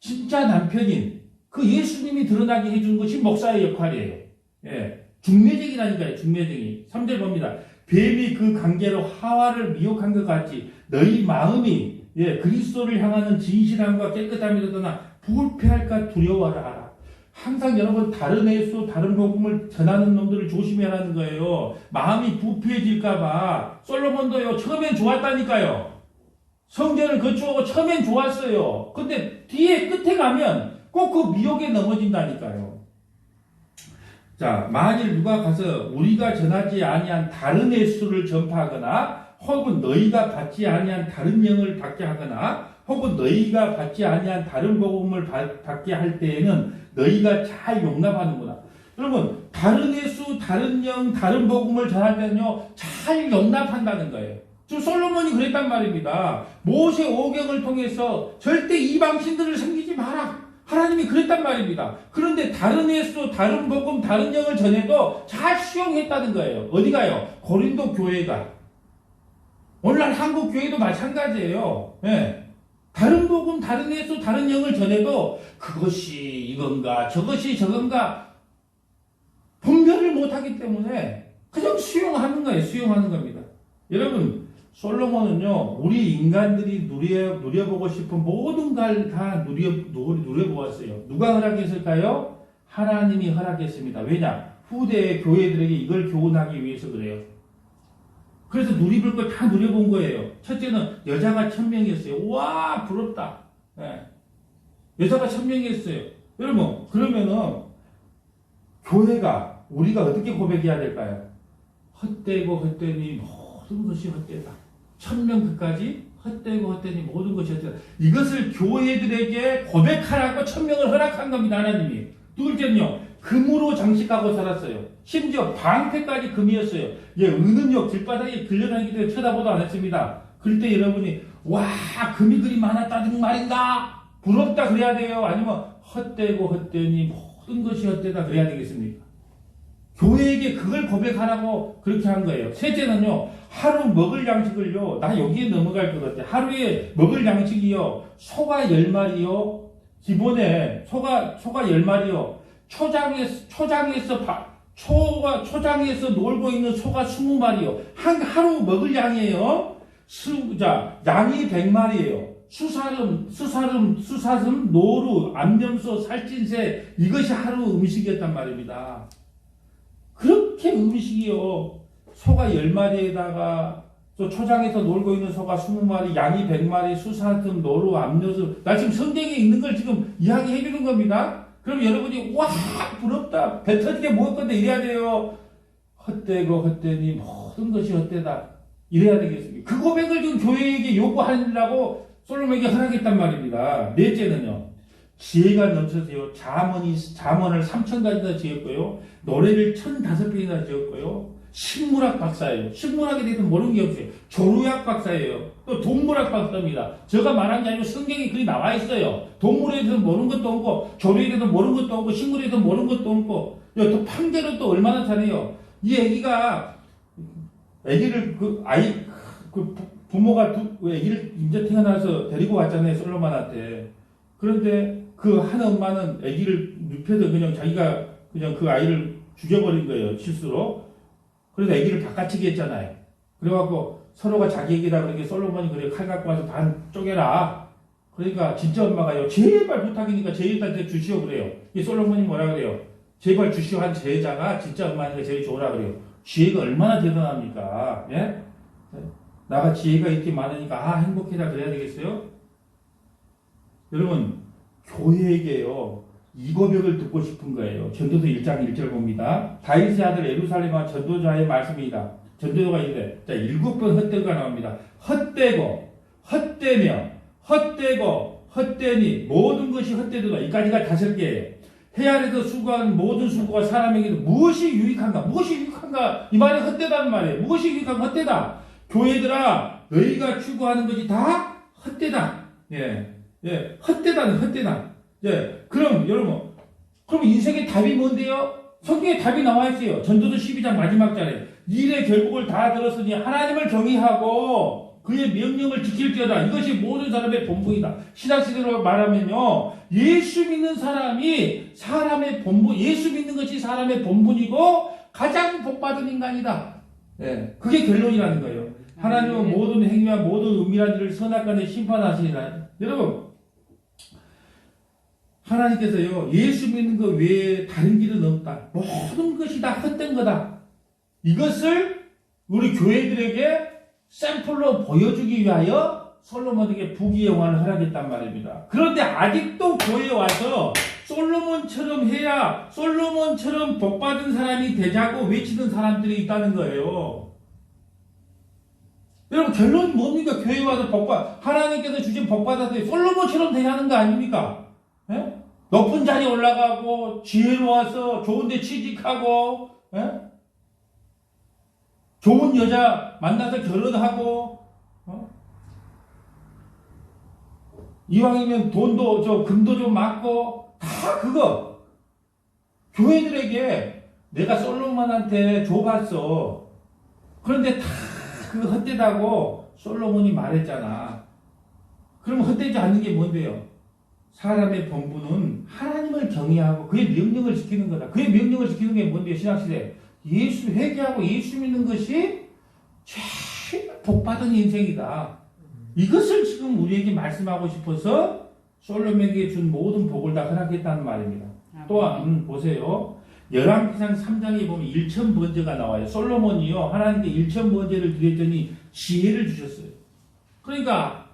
진짜 남편인 그 예수님이 드러나게 해주는 것이 목사의 역할이에요. 예. 중매쟁이라니까요. 중매쟁이. 3절 봅니다. 뱀이 그 관계로 하와를 미혹한 것 같이 너희 마음이 그리스도를 향하는 진실함과 깨끗함이 떠나 부패할까 두려워하라. 항상 여러분 다른 예수, 다른 복음을 전하는 놈들을 조심해야 하는 거예요. 마음이 부패해질까봐. 솔로몬도요. 처음엔 좋았다니까요. 성전을 건축하고 처음엔 좋았어요. 근데 뒤에 끝에 가면 꼭 그 미혹에 넘어진다니까요. 자, 만일 누가 가서 우리가 전하지 아니한 다른 예수를 전파하거나 혹은 너희가 받지 아니한 다른 영을 받게 하거나 혹은 너희가 받지 아니한 다른 복음을 받게 할 때에는 너희가 잘 용납하는구나. 여러분 다른 예수, 다른 영, 다른 복음을 전할 때는요 잘 용납한다는 거예요. 지금 솔로몬이 그랬단 말입니다. 모세 오경을 통해서 절대 이방신들을 섬기지 마라. 하나님이 그랬단 말입니다. 그런데 다른 예수, 다른 복음, 다른 영을 전해도 잘 수용했다는 거예요. 어디가요? 고린도 교회가. 오늘날 한국 교회도 마찬가지예요. 예. 다른 복음, 다른 예수, 다른 영을 전해도 그것이 이건가, 저것이 저건가 분별을 못하기 때문에 그냥 수용하는 거예요. 수용하는 겁니다. 여러분 솔로몬은요, 우리 인간들이 누려보고 싶은 모든 걸 다 누려보았어요. 누가 허락했을까요? 하나님이 허락했습니다. 왜냐? 후대의 교회들에게 이걸 교훈하기 위해서 그래요. 그래서 누리볼 걸 다 누려본 거예요. 첫째는 여자가 1000명이었어요. 와, 부럽다. 네. 여자가 1000명이었어요. 여러분, 그러면은, 교회가, 우리가 어떻게 고백해야 될까요? 헛되고 헛되니 모든 것이 헛되다. 1000명 그까지 헛되고 헛되니 모든 것이 헛되다. 이것을 교회들에게 고백하라고 1000명을 허락한 겁니다. 하나님이. 둘째는요. 금으로 장식하고 살았어요. 심지어 방패까지 금이었어요. 은은역 길바닥에 들려다니기 때문에 쳐다보도 안 했습니다. 그럴 때 여러분이 와 금이 그리 많았다는 말인가? 부럽다 그래야 돼요? 아니면 헛되고 헛되니 모든 것이 헛되다 그래야 되겠습니까? 교회에게 그걸 고백하라고 그렇게 한 거예요. 셋째는요, 하루 먹을 양식을요, 나 여기에 넘어갈 것 같아. 하루에 먹을 양식이요, 소가 10마리요, 기본에 소가 10마리요, 초장에서 놀고 있는 소가 20마리요, 하루 먹을 양이에요. 양이 100마리예요. 수사슴, 노루, 암염소, 살찐새, 이것이 하루 음식이었단 말입니다. 그렇게 음식이요. 소가 10마리에다가 또 초장에서 놀고 있는 소가 20마리, 양이 100마리, 수사슴, 노루, 암염소. 나 지금 성경에 있는 걸 지금 이야기해 주는 겁니다. 그럼 여러분이 와 부럽다. 배 터지게 먹을 건데 이래야 돼요. 헛되고 헛되니 모든 것이 헛되다. 이래야 되겠습니다. 그 고백을 지금 교회에게 요구하려고 솔로몬에게 허락했단 말입니다. 넷째는요. 지혜가 넘쳐서요. 잠언을 3000가지나 지었고요. 노래를 1005편이나 지었고요. 식물학 박사예요. 식물학에 대해서 모르는 게 없어요. 조류학 박사예요. 또 동물학 박사입니다. 제가 말한 게 아니고 성경에 그리 나와 있어요. 동물에 대해서 모르는 것도 없고, 조류에 대해서 모르는 것도 없고, 식물에 대해서 모르는 것도 없고, 또 판결은 또 얼마나 잘해요. 이 애기가, 부모가 애기를 이제 태어나서 데리고 왔잖아요. 솔로몬한테. 그런데 그 한 엄마는 애기를 눕혀서 자기가 그 아이를 죽여버린 거예요. 실수로. 그래서 애기를 바깥치기 했잖아요. 그래갖고 서로가 자기 애기다 그러니까 솔로몬이 그래 칼 갖고 와서 반 쪼개라. 그러니까 진짜 엄마가요. 제발 부탁이니까 제 애들한테 주시오 그래요. 이 솔로몬이 뭐라 그래요? 제발 주시오 한 제자가 진짜 엄마니까 제일 좋으라 그래요. 지혜가 얼마나 대단합니까? 예? 나가 지혜가 이렇게 많으니까 행복해라 그래야 되겠어요? 여러분 교회에게요 이 고백을 듣고 싶은 거예요. 전도서 1장 1절 봅니다. 다윗의 아들 에루살렘아 전도자의 말씀이다. 전도가 있는데, 자, 7번 헛되고가 나옵니다. 헛되고, 헛되며, 헛되고, 헛되니, 모든 것이 헛되도다. 이까지가 5개예요. 해 아래서 수고하는 모든 수고가 사람에게도 무엇이 유익한가? 무엇이 유익한가? 이 말이 헛되다는 말이에요. 무엇이 유익한가? 헛되다. 교회들아, 너희가 추구하는 것이 다 헛되다. 예, 예, 헛되다는 헛되다. 예, 그럼 여러분, 그럼 인생의 답이 뭔데요? 성경에 답이 나와 있어요. 전도서 12장 마지막 절에 일의 결국을 다 들었으니 하나님을 경외하고 그의 명령을 지킬지어다. 이것이 모든 사람의 본분이다. 신학식으로 말하면요, 예수 믿는 사람이 사람의 본분, 예수 믿는 것이 사람의 본분이고 가장 복받은 인간이다. 예, 그게 결론이라는 거예요. 하나님은 모든 행위와 모든 은밀한 일을 선악간에 심판하시리라. 여러분, 하나님께서요, 예수 믿는 것 외에 다른 길은 없다. 모든 것이 다 헛된 거다. 이것을 우리 교회들에게 샘플로 보여주기 위하여 솔로몬에게 부귀영화를 허락했단 말입니다. 그런데 아직도 교회에 와서 솔로몬처럼 해야 솔로몬처럼 복받은 사람이 되자고 외치는 사람들이 있다는 거예요. 여러분, 결론이 뭡니까? 교회에 와서 하나님께서 주신 복받아서 솔로몬처럼 돼야 하는 거 아닙니까? 예? 높은 자리에 올라가고 지혜로워서 좋은 데 취직하고, 예? 좋은 여자 만나서 결혼하고, 이왕이면 돈도 금도 좀 많고, 다 그거. 교회들에게 내가 솔로몬한테 줘봤어. 그런데 다 그거 헛되다고 솔로몬이 말했잖아. 그럼 헛되지 않는 게 뭔데요? 사람의 본분은 하나님을 경외하고 그의 명령을 지키는 거다. 그의 명령을 지키는 게 뭔데요? 신학시대. 예수 회개하고 예수 믿는 것이 제일 복받은 인생이다. 이것을 지금 우리에게 말씀하고 싶어서 솔로몬에게 준 모든 복을 다 허락했다는 말입니다. 또한 보세요. 열왕기상 3장에 보면 일천번제가 나와요. 솔로몬이요, 하나님께 일천번제를 드렸더니 지혜를 주셨어요. 그러니까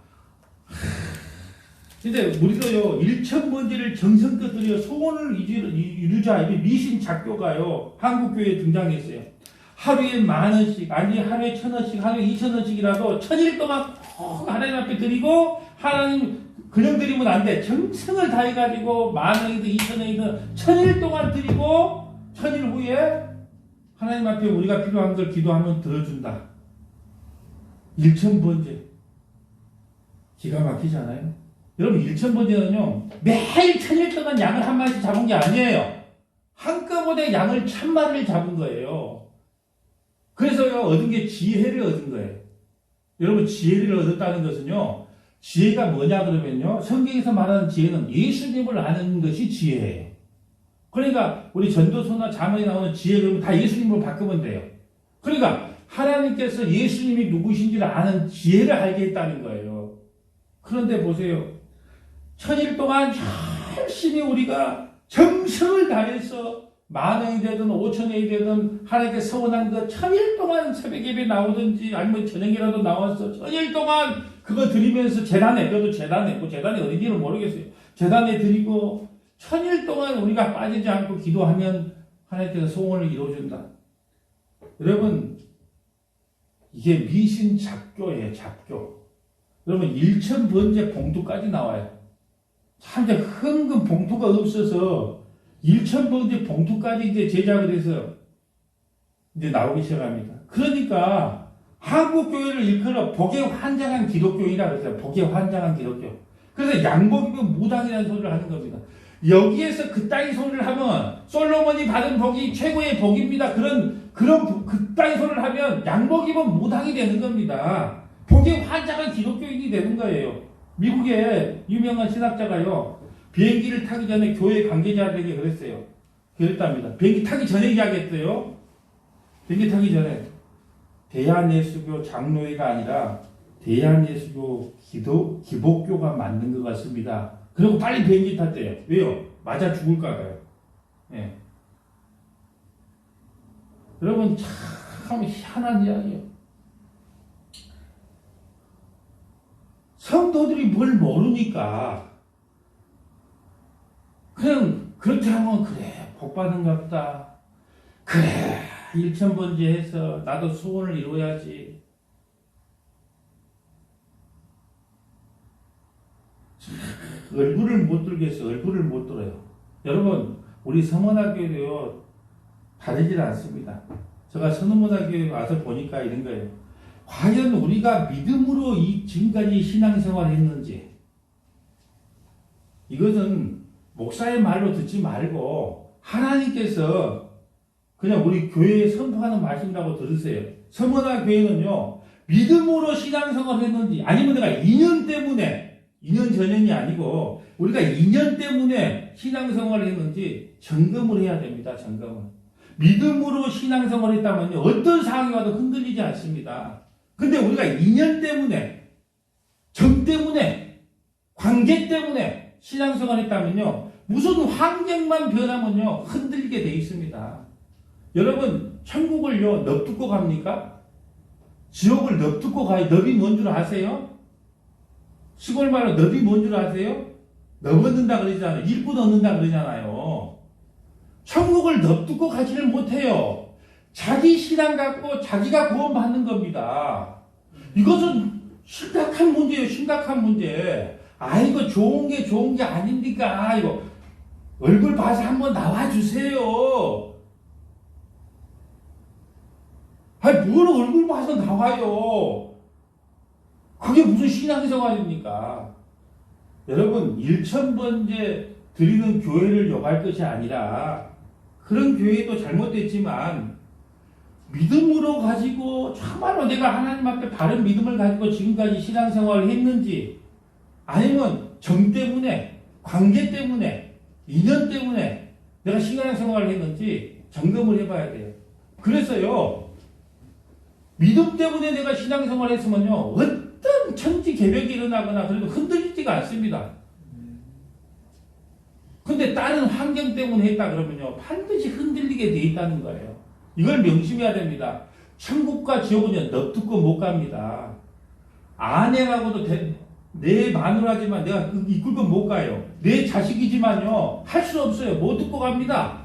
근데 우리도요, 일천번제를 정성껏 드려 소원을 이루자, 이게 미신작교가요, 한국교회에 등장했어요. 하루에 10,000원씩, 아니 하루에 1,000원씩, 하루에 2,000원씩이라도 1000일 동안 하나님 앞에 드리고, 하나님 그냥 드리면 안 돼. 정성을 다해가지고 10,000원이든 2,000원이든 1000일 동안 드리고 1000일 후에 하나님 앞에 우리가 필요한 걸 기도하면 들어준다. 일천번제. 기가 막히잖아요. 여러분, 일천번제는요, 매일 1000일 동안 양을 한 마리씩 잡은 게 아니에요. 한꺼번에 양을 1000마리를 잡은 거예요. 그래서요, 얻은 게 지혜를 얻은 거예요. 여러분, 지혜를 얻었다는 것은요, 지혜가 뭐냐 그러면요, 성경에서 말하는 지혜는 예수님을 아는 것이 지혜예요. 그러니까 우리 전도서나 자문에 나오는 지혜, 그러면 다 예수님으로 바꾸면 돼요. 그러니까 하나님께서 예수님이 누구신지를 아는 지혜를 알게 했다는 거예요. 그런데 보세요. 1000일 동안 열심히 우리가 정성을 다해서 10,000원이 되든 5,000원이 되든 하나님께 서원한 거 1000일 동안 새벽 예배 나오든지 아니면 저녁이라도 나와서 1000일 동안 그거 드리면서 재단에, 그래도 재단에, 뭐 재단이 어딘지는 모르겠어요. 재단에 드리고 1000일 동안 우리가 빠지지 않고 기도하면 하나님께서 소원을 이루어준다. 여러분, 이게 미신작교예요, 작교. 여러분, 일천번제 봉투까지 나와요. 참, 이제 흥금 봉투가 없어서 일천번제 봉투까지 이제 제작을 해서 이제 나오기 시작합니다. 그러니까 한국교회를 일컬어 복에 환장한 기독교이라 그랬어요. 복에 환장한 기독교. 그래서 양복이면 무당이라는 소리를 하는 겁니다. 여기에서 그따위 소리를 하면 솔로몬이 받은 복이 최고의 복입니다. 그런 그따위 소리를 하면 양복이면 무당이 되는 겁니다. 복에 환장한 기독교인이 되는 거예요. 미국의 유명한 신학자가요, 비행기를 타기 전에 교회 관계자들에게 그랬어요. 그랬답니다. 비행기 타기 전에 이야기했어요. 비행기 타기 전에 대한예수교 장로회가 아니라 대한예수교 기복교가 맞는 것 같습니다. 그리고 빨리 비행기 탔대요. 왜요? 맞아 죽을까봐요. 예. 여러분, 참 희한한 이야기예요. 성도들이 뭘 모르니까 그냥 그렇게 하면 그래 복 받는 것 같다. 그래 일천번제해서 나도 소원을 이루어야지. 얼굴을 못 들겠어. 얼굴을 못 들어요. 여러분, 우리 서문화교회도요, 다르질 않습니다. 제가 서문화교회 와서 보니까 이런 거예요. 과연 우리가 믿음으로 지금까지 신앙생활을 했는지, 이것은 목사의 말로 듣지 말고 하나님께서 그냥 우리 교회에 선포하는 말씀이라고 들으세요. 서문화교회는요, 믿음으로 신앙생활을 했는지, 아니면 내가 인연 때문에, 인연 전연이 아니고 우리가 인연 때문에 신앙생활을 했는지 점검을 해야 됩니다. 점검을. 믿음으로 신앙생활을 했다면요, 어떤 상황이 와도 흔들리지 않습니다. 근데 우리가 인연 때문에, 정 때문에, 관계 때문에 신앙생활을 했다면요, 무슨 환경만 변하면요, 흔들리게 돼 있습니다. 여러분, 천국을요, 넙두고 갑니까? 지옥을 넙두고 가요. 넙이 뭔 줄 아세요? 시골 말로 넙이 뭔 줄 아세요? 넙어든다 그러잖아요. 일꾼 얻는다 그러잖아요. 천국을 넙두고 가지를 못해요. 자기 신앙 갖고 자기가 구원받는 겁니다. 이것은 심각한 문제예요. 심각한 문제. 이거 좋은 게 아닙니까? 이거 얼굴 봐서 한번 나와주세요. 뭘 얼굴 봐서 나와요. 그게 무슨 신앙생활입니까? 여러분, 일천번제 드리는 교회를 욕할 것이 아니라, 그런 교회도 잘못됐지만 믿음으로 가지고 정말로 내가 하나님 앞에 바른 믿음을 가지고 지금까지 신앙생활을 했는지, 아니면 정 때문에, 관계 때문에, 인연 때문에 내가 신앙생활을 했는지 점검을 해봐야 돼요. 그래서요, 믿음 때문에 내가 신앙생활을 했으면요, 어떤 천지개벽이 일어나거나 그래도 흔들리지가 않습니다. 근데 다른 환경 때문에 했다 그러면요, 반드시 흔들리게 돼 있다는 거예요. 이걸 명심해야 됩니다. 천국과 지옥은요, 넙두고 못 갑니다. 아내라고도 내 마누라지만 내가 이끌고 못 가요. 내 자식이지만요, 할 수 없어요. 못 듣고 갑니다.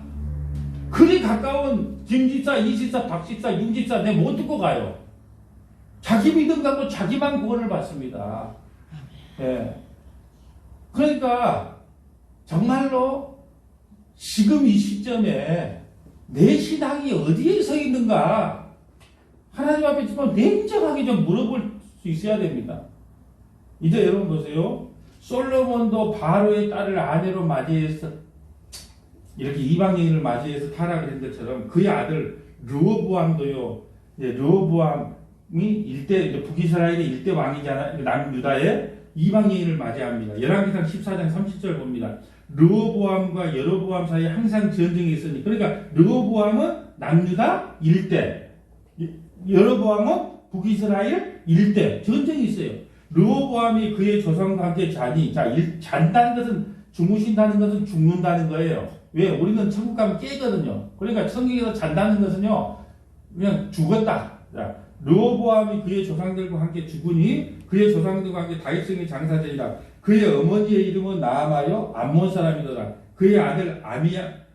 그리 가까운 김집사, 이집사, 박집사, 육집사 내 못 듣고 가요. 자기 믿음 갖고 자기만 구원을 받습니다. 예. 그러니까 정말로 지금 이 시점에 내 신앙이 어디에 서 있는가 하나님 앞에 좀 냉정하게 좀 물어볼 수 있어야 됩니다. 이제 여러분 보세요. 솔로몬도 바로의 딸을 아내로 맞이해서 이렇게 이방 여인을 맞이해서 타락을 한 것처럼 그의 아들 르호보암도요. 르호보암이 북이스라엘의 일대 왕이잖아요. 남유다의 이방 여인을 맞이합니다. 열왕기상 14장 30절 봅니다. 르호보암과 여로보암 사이에 항상 전쟁이 있으니, 그러니까 르호보암은 남유다 일대, 여로보암은 북이스라엘 일대 전쟁이 있어요. 르호보암이 그의 조상과 함께 자니, 잔다는 것은 주무신다는 것은 죽는다는 거예요. 왜? 우리는 천국 가면 깨거든요. 그러니까 성경에서 잔다는 것은요, 그냥 죽었다. 르호보암이 그의 조상들과 함께 죽으니 그의 조상들과 함께 다윗성에 장사되리라. 그의 어머니의 이름은 나아마요 암몬 사람이더라. 그의 아들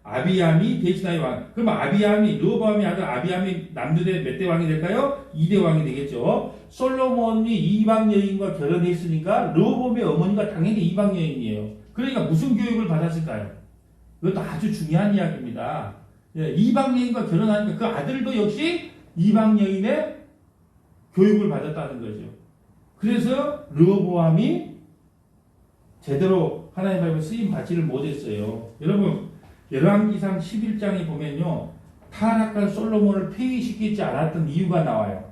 아비암이 대신하여 왕. 그럼 르호보암의 아들 아비암이 남유대 몇 대 왕이 될까요? 2대 왕이 되겠죠. 솔로몬이 이방 여인과 결혼했으니까 르호보암의 어머니가 당연히 이방 여인이에요. 그러니까 무슨 교육을 받았을까요? 이것도 아주 중요한 이야기입니다. 이방 여인과 결혼하니까 그 아들도 역시 이방 여인의 교육을 받았다는 거죠. 그래서 르호보암이 제대로 하나님 앞에 쓰임 받지를 못했어요. 여러분, 열왕기상 11장에 보면요, 타락한 솔로몬을 폐위시키지 않았던 이유가 나와요.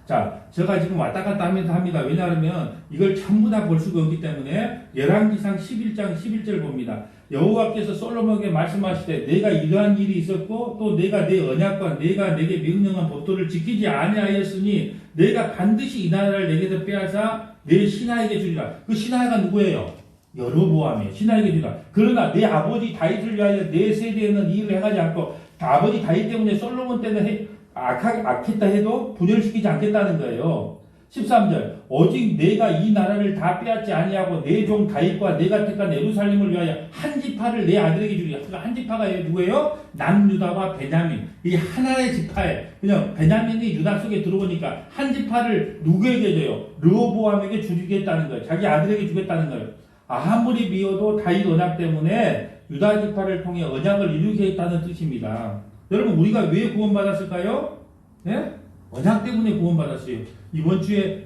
자, 제가 지금 왔다 갔다 하면서 합니다. 왜냐하면 이걸 전부 다 볼 수가 없기 때문에 열왕기상 11장 11절 봅니다. 여호와께서 솔로몬에게 말씀하시되 내가 이러한 일이 있었고 또 내가 내 언약과 내가 내게 명령한 법도를 지키지 아니하였으니 내가 반드시 이 나라를 내게서 빼앗아 내 신하에게 주리라. 그 신하가 누구예요? 여로보암이에요. 신하에게 주리라. 그러나 내 아버지 다윗을 위하여 내 세대에는 이 일을 행하지 않고 아버지 다윗 때문에 솔로몬 때는 악했다 해도 분열시키지 않겠다는 거예요. 13절 오직 내가 이 나라를 다 빼앗지 아니하고 내 종 다윗과 내가 택한 예루살렘을 위하여 한 지파를 내 아들에게 주리라. 그러니까 한 지파가 누구예요? 남유다와 베냐민. 이 하나의 지파에 그냥 베냐민이 유다 속에 들어오니까 한 지파를 누구에게 줘요? 르호보암에게 주겠다는 거예요. 자기 아들에게 주겠다는 거예요. 아무리 미워도 다윗 언약 때문에 유다 지파를 통해 언약을 이루겠다는 뜻입니다. 여러분 우리가 왜 구원받았을까요? 예? 언약 때문에 구원받았어요. 이번 주에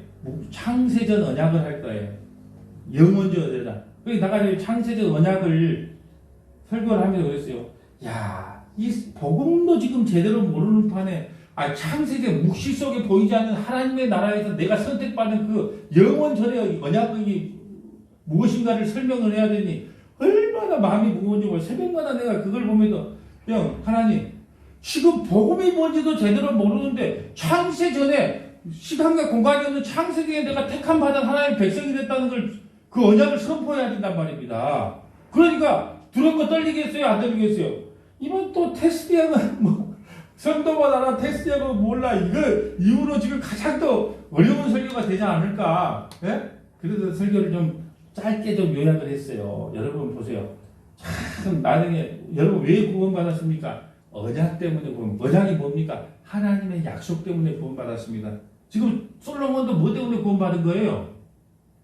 창세전 언약을 할 거예요. 영원전 언약. 그래서 나가 창세전 언약을 설교를 하면서 그랬어요. 야, 이 복음도 지금 제대로 모르는 판에 창세전 묵시 속에 보이지 않는 하나님의 나라에서 내가 선택받은 그 영원전의 언약이 무엇인가를 설명을 해야 되니 얼마나 마음이 무거운지 몰라요. 새벽마다 내가 그걸 보면서 그냥 하나님 지금 복음이 뭔지도 제대로 모르는데 창세전에 시간과 공간이 없는 창세기에 내가 택함 받은 하나님의 백성이 됐다는 걸 그 언약을 선포해야 된단 말입니다. 그러니까 두렵고 떨리겠어요? 안 떨리겠어요? 이번 또 테스트하면 뭐 성도만 알아 테스트하고 몰라 이거 이후로 지금 가장 더 어려운 설교가 되지 않을까? 예? 그래서 설교를 좀 짧게 좀 요약을 했어요. 여러분 보세요. 참 나중에 여러분 왜 구원받았습니까? 언약 때문에 언약이 뭡니까? 하나님의 약속 때문에 구원받았습니다. 지금 솔로몬도 뭐 때문에 구원받은 거예요?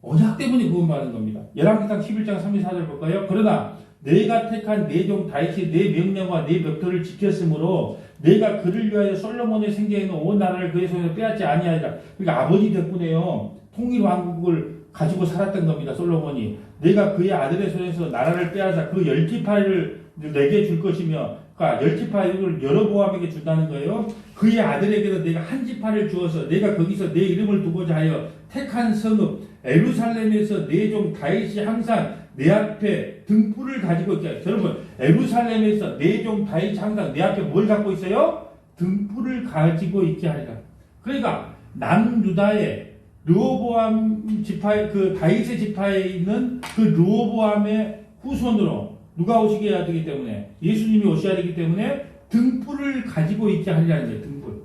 언약 때문에 구원받은 겁니다. 열왕기상 11장 34절 볼까요? 그러나 내가 택한 내 종 다윗이 내 명령과 내 벽돌을 지켰으므로 내가 그를 위하여 솔로몬의 생계에 있는 온 나라를 그의 손에서 빼앗지 아니하리라. 그러니까 아버지 덕분에요. 통일 왕국을 가지고 살았던 겁니다. 솔로몬이. 내가 그의 아들의 손에서 나라를 빼앗아 그 10지파를 내게 줄 것이며 그러니까 10지파를 여로보암에게 준다는 거예요. 그의 아들에게는 내가 한 지파를 주어서 내가 거기서 내 이름을 두고자 하여 택한 성읍 에루살렘에서 내 종 다윗이 항상 내 앞에 등불을 가지고 있게. 여러분 에루살렘에서 내 종 다윗이 항상 내 앞에 뭘 갖고 있어요? 등불을 가지고 있게 하리라. 그러니까 남유다의 르호보암 지파의 그 다윗의 지파에 있는 그 르호보암의 후손으로 누가 오시게 해야 되기 때문에 예수님이 오셔야 되기 때문에 등불을 가지고 있게 하리라는 거예요. 등불.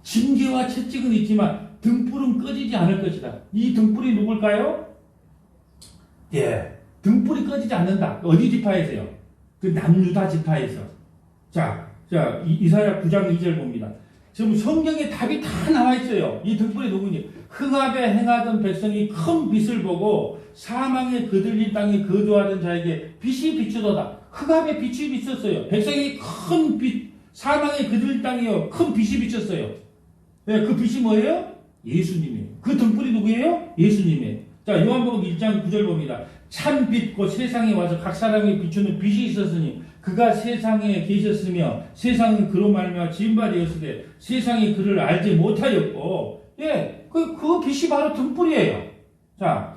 징계와 채찍은 있지만 등불은 꺼지지 않을 것이다. 이 등불이 누굴까요? 예, 등불이 꺼지지 않는다. 어디 지파에서요? 그 남유다 지파에서. 자, 이사야 9장 2절 봅니다. 지금 성경에 답이 다 나와 있어요. 이 등불이 누구니? 흑암에 행하던 백성이 큰 빛을 보고 사망에 그들린 땅에 거주하던 자에게 빛이 비추도다. 흑암에 빛이 비쳤어요. 백성이 큰 빛, 사망에 그들린 땅에요. 큰 빛이 비쳤어요. 네, 그 빛이 뭐예요? 예수님이에요. 그 등불이 누구예요? 예수님이에요. 자, 요한복음 1장 9절 봅니다. 참 빛 곧 세상에 와서 각 사람에게 비추는 빛이 있었으니 그가 세상에 계셨으며 세상은 그로 말미암아 지은 바 되었으되 세상이 그를 알지 못하였고, 예, 그 빛이 바로 등불이에요. 자,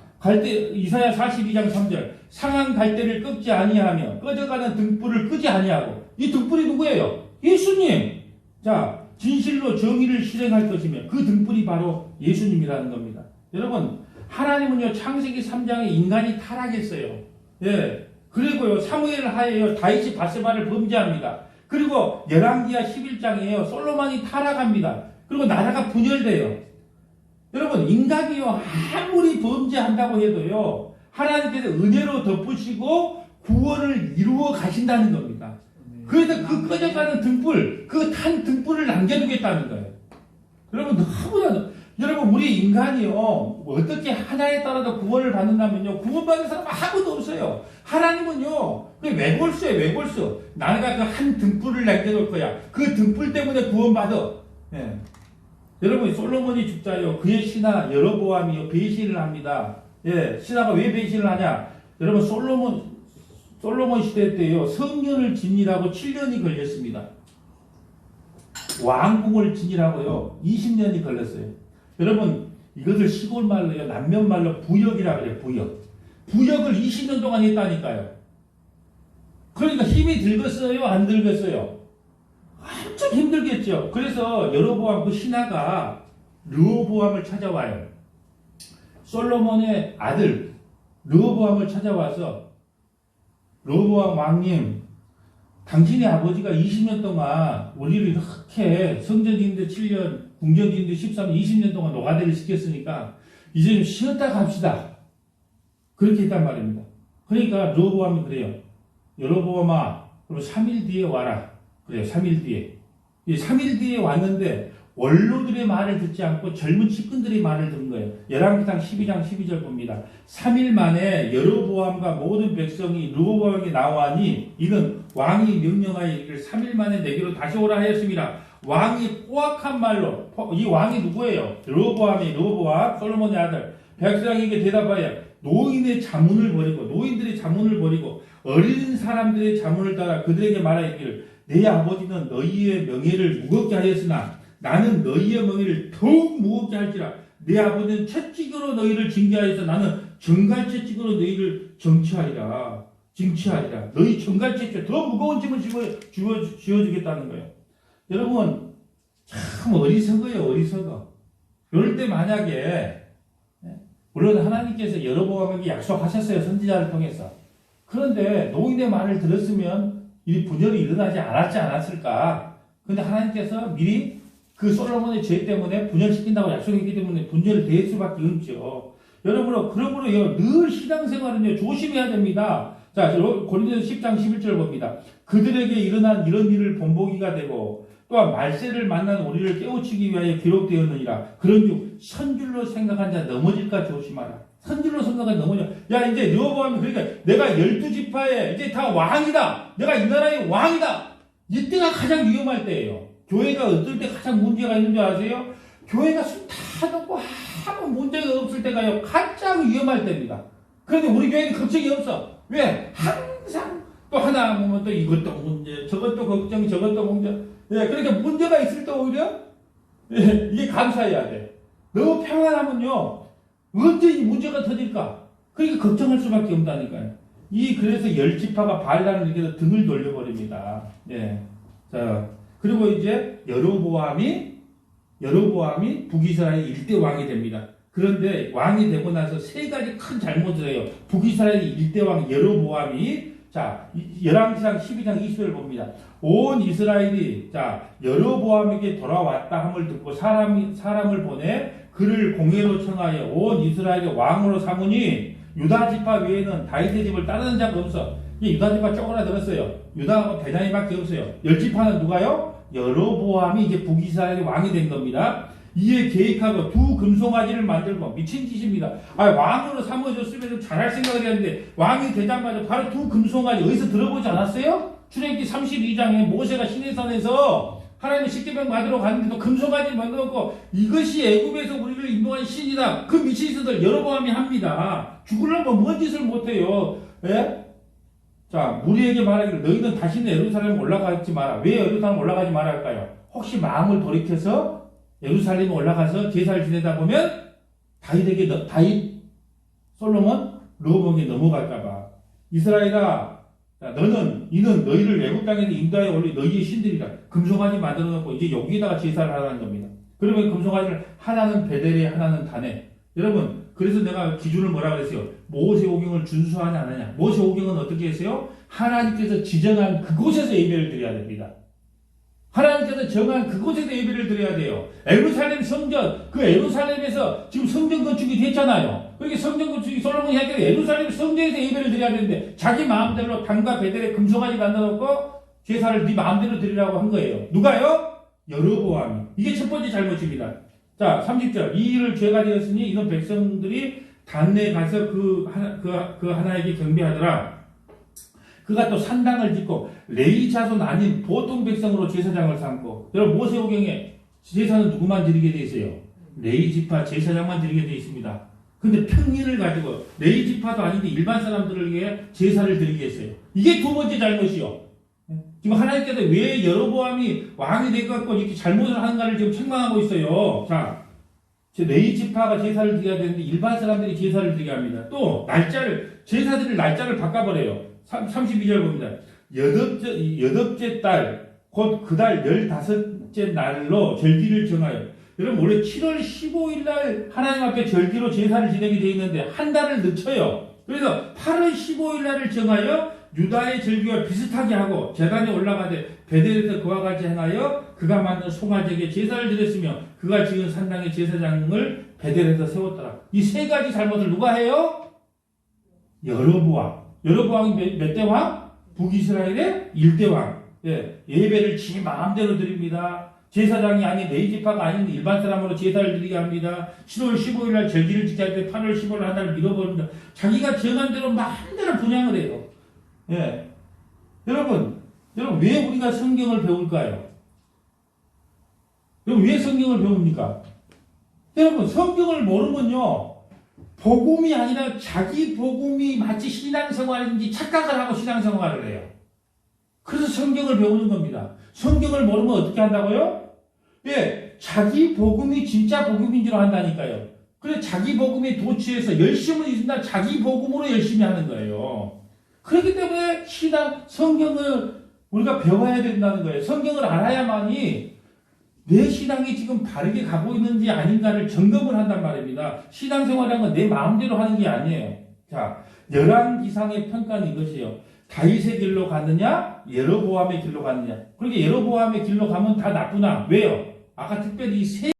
이사야 42장 3절 상한 갈대를 끄지 아니하며 꺼져가는 등불을 끄지 아니하고. 이 등불이 누구예요? 예수님. 자, 진실로 정의를 실행할 것이며 그 등불이 바로 예수님이라는 겁니다. 여러분 하나님은요 창세기 3장에 인간이 타락했어요. 예, 그리고요 사무엘 하에요 다윗이 바세바를 범죄합니다. 그리고 열왕기하 11장에요 솔로몬이 타락합니다. 그리고 나라가 분열돼요. 여러분 인간이요 아무리 범죄한다고 해도요 하나님께서 은혜로 덮으시고 구원을 이루어 가신다는 겁니다. 그래서 그 꺼져가는 등불, 그 탄 등불을 남겨두겠다는 거예요. 여러분 너무나 여러분 우리 인간이요 어떻게 하나에 따라서 구원을 받는다면요 구원받는 사람 아무도 없어요. 하나님은요 외골수예요. 외골수. 나가 그 한 등불을 남겨놓을 거야. 그 등불 때문에 구원받아. 예. 여러분 솔로몬이 죽자요 그의 신하 여로보암이요 배신을 합니다. 예, 신하가 왜 배신을 하냐? 여러분 솔로몬 시대 때요 성년을 지니라고 7년이 걸렸습니다. 왕궁을 지니라고요 20년이 걸렸어요. 여러분 이것을 시골 말로요 남면 말로 부역이라 그래요. 부역을 20년 동안 했다니까요. 그러니까 힘이 들겠어요 안 들겠어요? 엄청 힘들겠죠. 그래서 여로보암 그 신하가 르호보암을 찾아와요. 솔로몬의 아들 르호보암을 찾아와서 르호보암 왕님, 당신의 아버지가 20년 동안 우리를 이렇게 성전 짓는데 7년, 궁전인데 13년, 20년 동안 노가다를 시켰으니까 이제 좀 쉬었다 갑시다. 그렇게 했단 말입니다. 그러니까 르호보암이 그래요. 여로보암아, 그럼 3일 뒤에 와라. 그래요. 3일 뒤에. 이 3일 뒤에 왔는데 원로들의 말을 듣지 않고 젊은 측근들의 말을 듣는 거예요. 열왕기상 12장 12절 봅니다. 3일 만에 여로보암과 모든 백성이 르호보암에게 나와니 이는 왕이 명령하여 이를 3일 만에 내게로 다시 오라 하였습니다. 왕이 포악한 말로, 이 왕이 누구예요? 르호보암이, 르호보암 솔로몬의 아들. 백성에게 대답하여 노인의 자문을 버리고, 노인들의 자문을 버리고 어린 사람들의 자문을 따라 그들에게 말하기를 내 아버지는 너희의 명예를 무겁게 하였으나 나는 너희의 명예를 더욱 무겁게 할지라. 내 아버지는 채찍으로 너희를 징계하여서 나는 정갈채찍으로 너희를 징치하리라. 너희 정갈채찍 더 무거운 짐을 쥐어주겠다는 거예요. 여러분 참 어리석어요. 어리석어. 그럴 때 만약에 물론 하나님께서 여로보암에게 약속하셨어요. 선지자를 통해서. 그런데 노인의 말을 들었으면 이 분열이 일어나지 않았을까? 근데 하나님께서 미리 그 솔로몬의 죄 때문에 분열시킨다고 약속했기 때문에 분열을 대할 수밖에 없죠. 여러분, 그러므로요, 늘 신앙생활은요, 조심해야 됩니다. 자, 고린도서 10장 11절 봅니다. 그들에게 일어난 이런 일을 본보기가 되고, 또한 말세를 만난 우리를 깨우치기 위하여 기록되었느니라. 그런즉 선줄로 생각한 자 넘어질까 조심하라. 선줄로 생각한 넘어져. 야, 이제 르호보암이 그러니까 내가 12지파에 이제 다 왕이다. 내가 이 나라의 왕이다. 이때가 가장 위험할 때예요. 교회가 어떨 때 가장 문제가 있는 줄 아세요? 교회가 술 다 놓고 아무 문제가 없을 때가요, 가장 위험할 때입니다. 그런데 우리 교회는 걱정이 없어. 왜? 항상 또 하나 보면 또 이것도 문제, 저것도 걱정, 저것도 문제. 예, 그러니까 문제가 있을 때 오히려 이게 감사해야 돼. 너무 평안하면요, 언제 이 문제가 터질까? 그러니까 걱정할 수밖에 없다니까요. 그래서 10지파가 반란을 일으켜서 등을 돌려버립니다. 예. 자, 그리고 이제 여로보암이 북이스라엘 일대 왕이 됩니다. 그런데 왕이 되고 나서 세 가지 큰 잘못을 해요. 북이스라엘 일대 왕 여로보암이, 자, 열왕기상 12장 20절을 봅니다. 온 이스라엘이, 자, 여로보암에게 돌아왔다 함을 듣고 사람을 보내 그를 공회로 청하여 온 이스라엘의 왕으로 삼으니 유다 지파 외에는 다윗의 집을 따르는 자가 없어. 유다 지파 쪼그라들었어요. 유다하고 베냐민밖에 없어요. 10지파는 누가요? 여로보암이 이제 북이스라엘의 왕이 된 겁니다. 이에 계획하고 두 금송아지를 만들고, 미친 짓입니다. 왕으로 삼아줬으면 좀 잘할 생각을 했는데 왕이 되자마자 바로 두 금송아지, 어디서 들어보지 않았어요? 출애굽기 32장에 모세가 시내산에서 하나님의 십계명 받으러 갔는데 또 금송아지를 만들었고, 이것이 애굽에서 우리를 인도한 신이다. 그 미친 짓을 여로보암이 합니다. 죽으려면 뭔 짓을 못해요. 예? 자, 무리에게 말하기를 너희는 다시는 예루살렘 올라가지 마라. 왜 예루살렘 올라가지 마라 할까요? 혹시 마음을 돌이켜서 예루살렘에 올라가서 제사를 지내다 보면 다윗, 솔로몬, 르호보암에게 넘어갈까봐. 이스라엘아, 이는 너희를 애굽 땅에서 인도하여 올린 너희의 신들이다. 금송아지 만들어 놓고 이제 여기에다가 제사를 하라는 겁니다. 그러면 금송아지를 하나는 베델에, 하나는 단에. 여러분, 그래서 내가 기준을 뭐라 그랬어요? 모세오경을 준수하냐 안 하냐. 모세오경은 어떻게 했어요? 하나님께서 지정한 그곳에서 예배를 드려야 됩니다. 하나님께서 정한 그곳에서 예배를 드려야 돼요. 예루살렘 성전, 그 예루살렘에서 지금 성전 건축이 됐잖아요. 그렇게 성전 건축이 솔로몬이 하기로 예루살렘 성전에서 예배를 드려야 되는데 자기 마음대로 단과 베델에 금송아지 만들어놓고 제사를 네 마음대로 드리라고 한 거예요. 누가요? 여로보암이. 이게 첫 번째 잘못입니다. 자, 30절. 이 일을 죄가 되었으니 이런 백성들이 단내에 가서 그 하나에게 경배하더라. 그가 또 산당을 짓고 레위 자손 아닌 보통 백성으로 제사장을 삼고. 여러분, 모세오경에 제사는 누구만 드리게 돼 있어요? 레위 지파 제사장만 드리게 돼 있습니다. 근데 평민을 가지고 레위 지파도 아닌데 일반 사람들에게 제사를 드리게 했어요. 이게 두 번째 잘못이요. 지금 하나님께서 왜 여로보암이 왕이 돼갖고 이렇게 잘못을 하는가를 지금 책망하고 있어요. 자, 레위 지파가 제사를 드려야 되는데 일반 사람들이 제사를 드리게 합니다. 또 제사 드릴 날짜를 바꿔버려요. 32절 봅니다. 여덟째 달, 곧 그 달 15째 날로 절기를 정하여. 여러분, 원래 7월 15일 날 하나님 앞에 절기로 제사를 지내게 되어 있는데 한 달을 늦춰요. 그래서 8월 15일 날을 정하여 유다의 절기와 비슷하게 하고 제단에 올라가되 베델에서 그와 같이 행하여 그가 만든 송아지에게 제사를 드렸으며 그가 지은 산당의 제사장을 베델에서 세웠더라. 이 세 가지 잘못을 누가 해요? 여로보암. 여로보암이 몇 대 왕? 북이스라엘의 1대 왕. 예, 예배를 지 마음대로 드립니다. 제사장이 아닌 레위지파가 아닌 일반 사람으로 제사를 드리게 합니다. 7월 15일 날 절기를 지켜야 돼. 8월 15일 한 달을 밀어버립니다. 자기가 정한 대로 마음대로 분양을 해요. 예. 여러분 왜 우리가 성경을 배울까요? 여러분 왜 성경을 배웁니까? 여러분 성경을 모르면요. 복음이 아니라 자기 복음이 마치 신앙생활인지 착각을 하고 신앙생활을 해요. 그래서 성경을 배우는 겁니다. 성경을 모르면 어떻게 한다고요? 예, 자기 복음이 진짜 복음인 줄 안다니까요. 그래 자기 복음에 도취해서 열심을 있습니다. 자기 복음으로 열심히 하는 거예요. 그렇기 때문에 성경을 우리가 배워야 된다는 거예요. 성경을 알아야만이 내 신앙이 지금 바르게 가고 있는지 아닌가를 점검을 한단 말입니다. 신앙생활이라는 건 내 마음대로 하는 게 아니에요. 자, 열왕기상의 평가는 이것이에요. 다윗의 길로 갔느냐, 여로보암의 길로 갔느냐. 그렇게 여로보암의 길로 가면 다 나쁘나? 왜요? 아까 특별히 세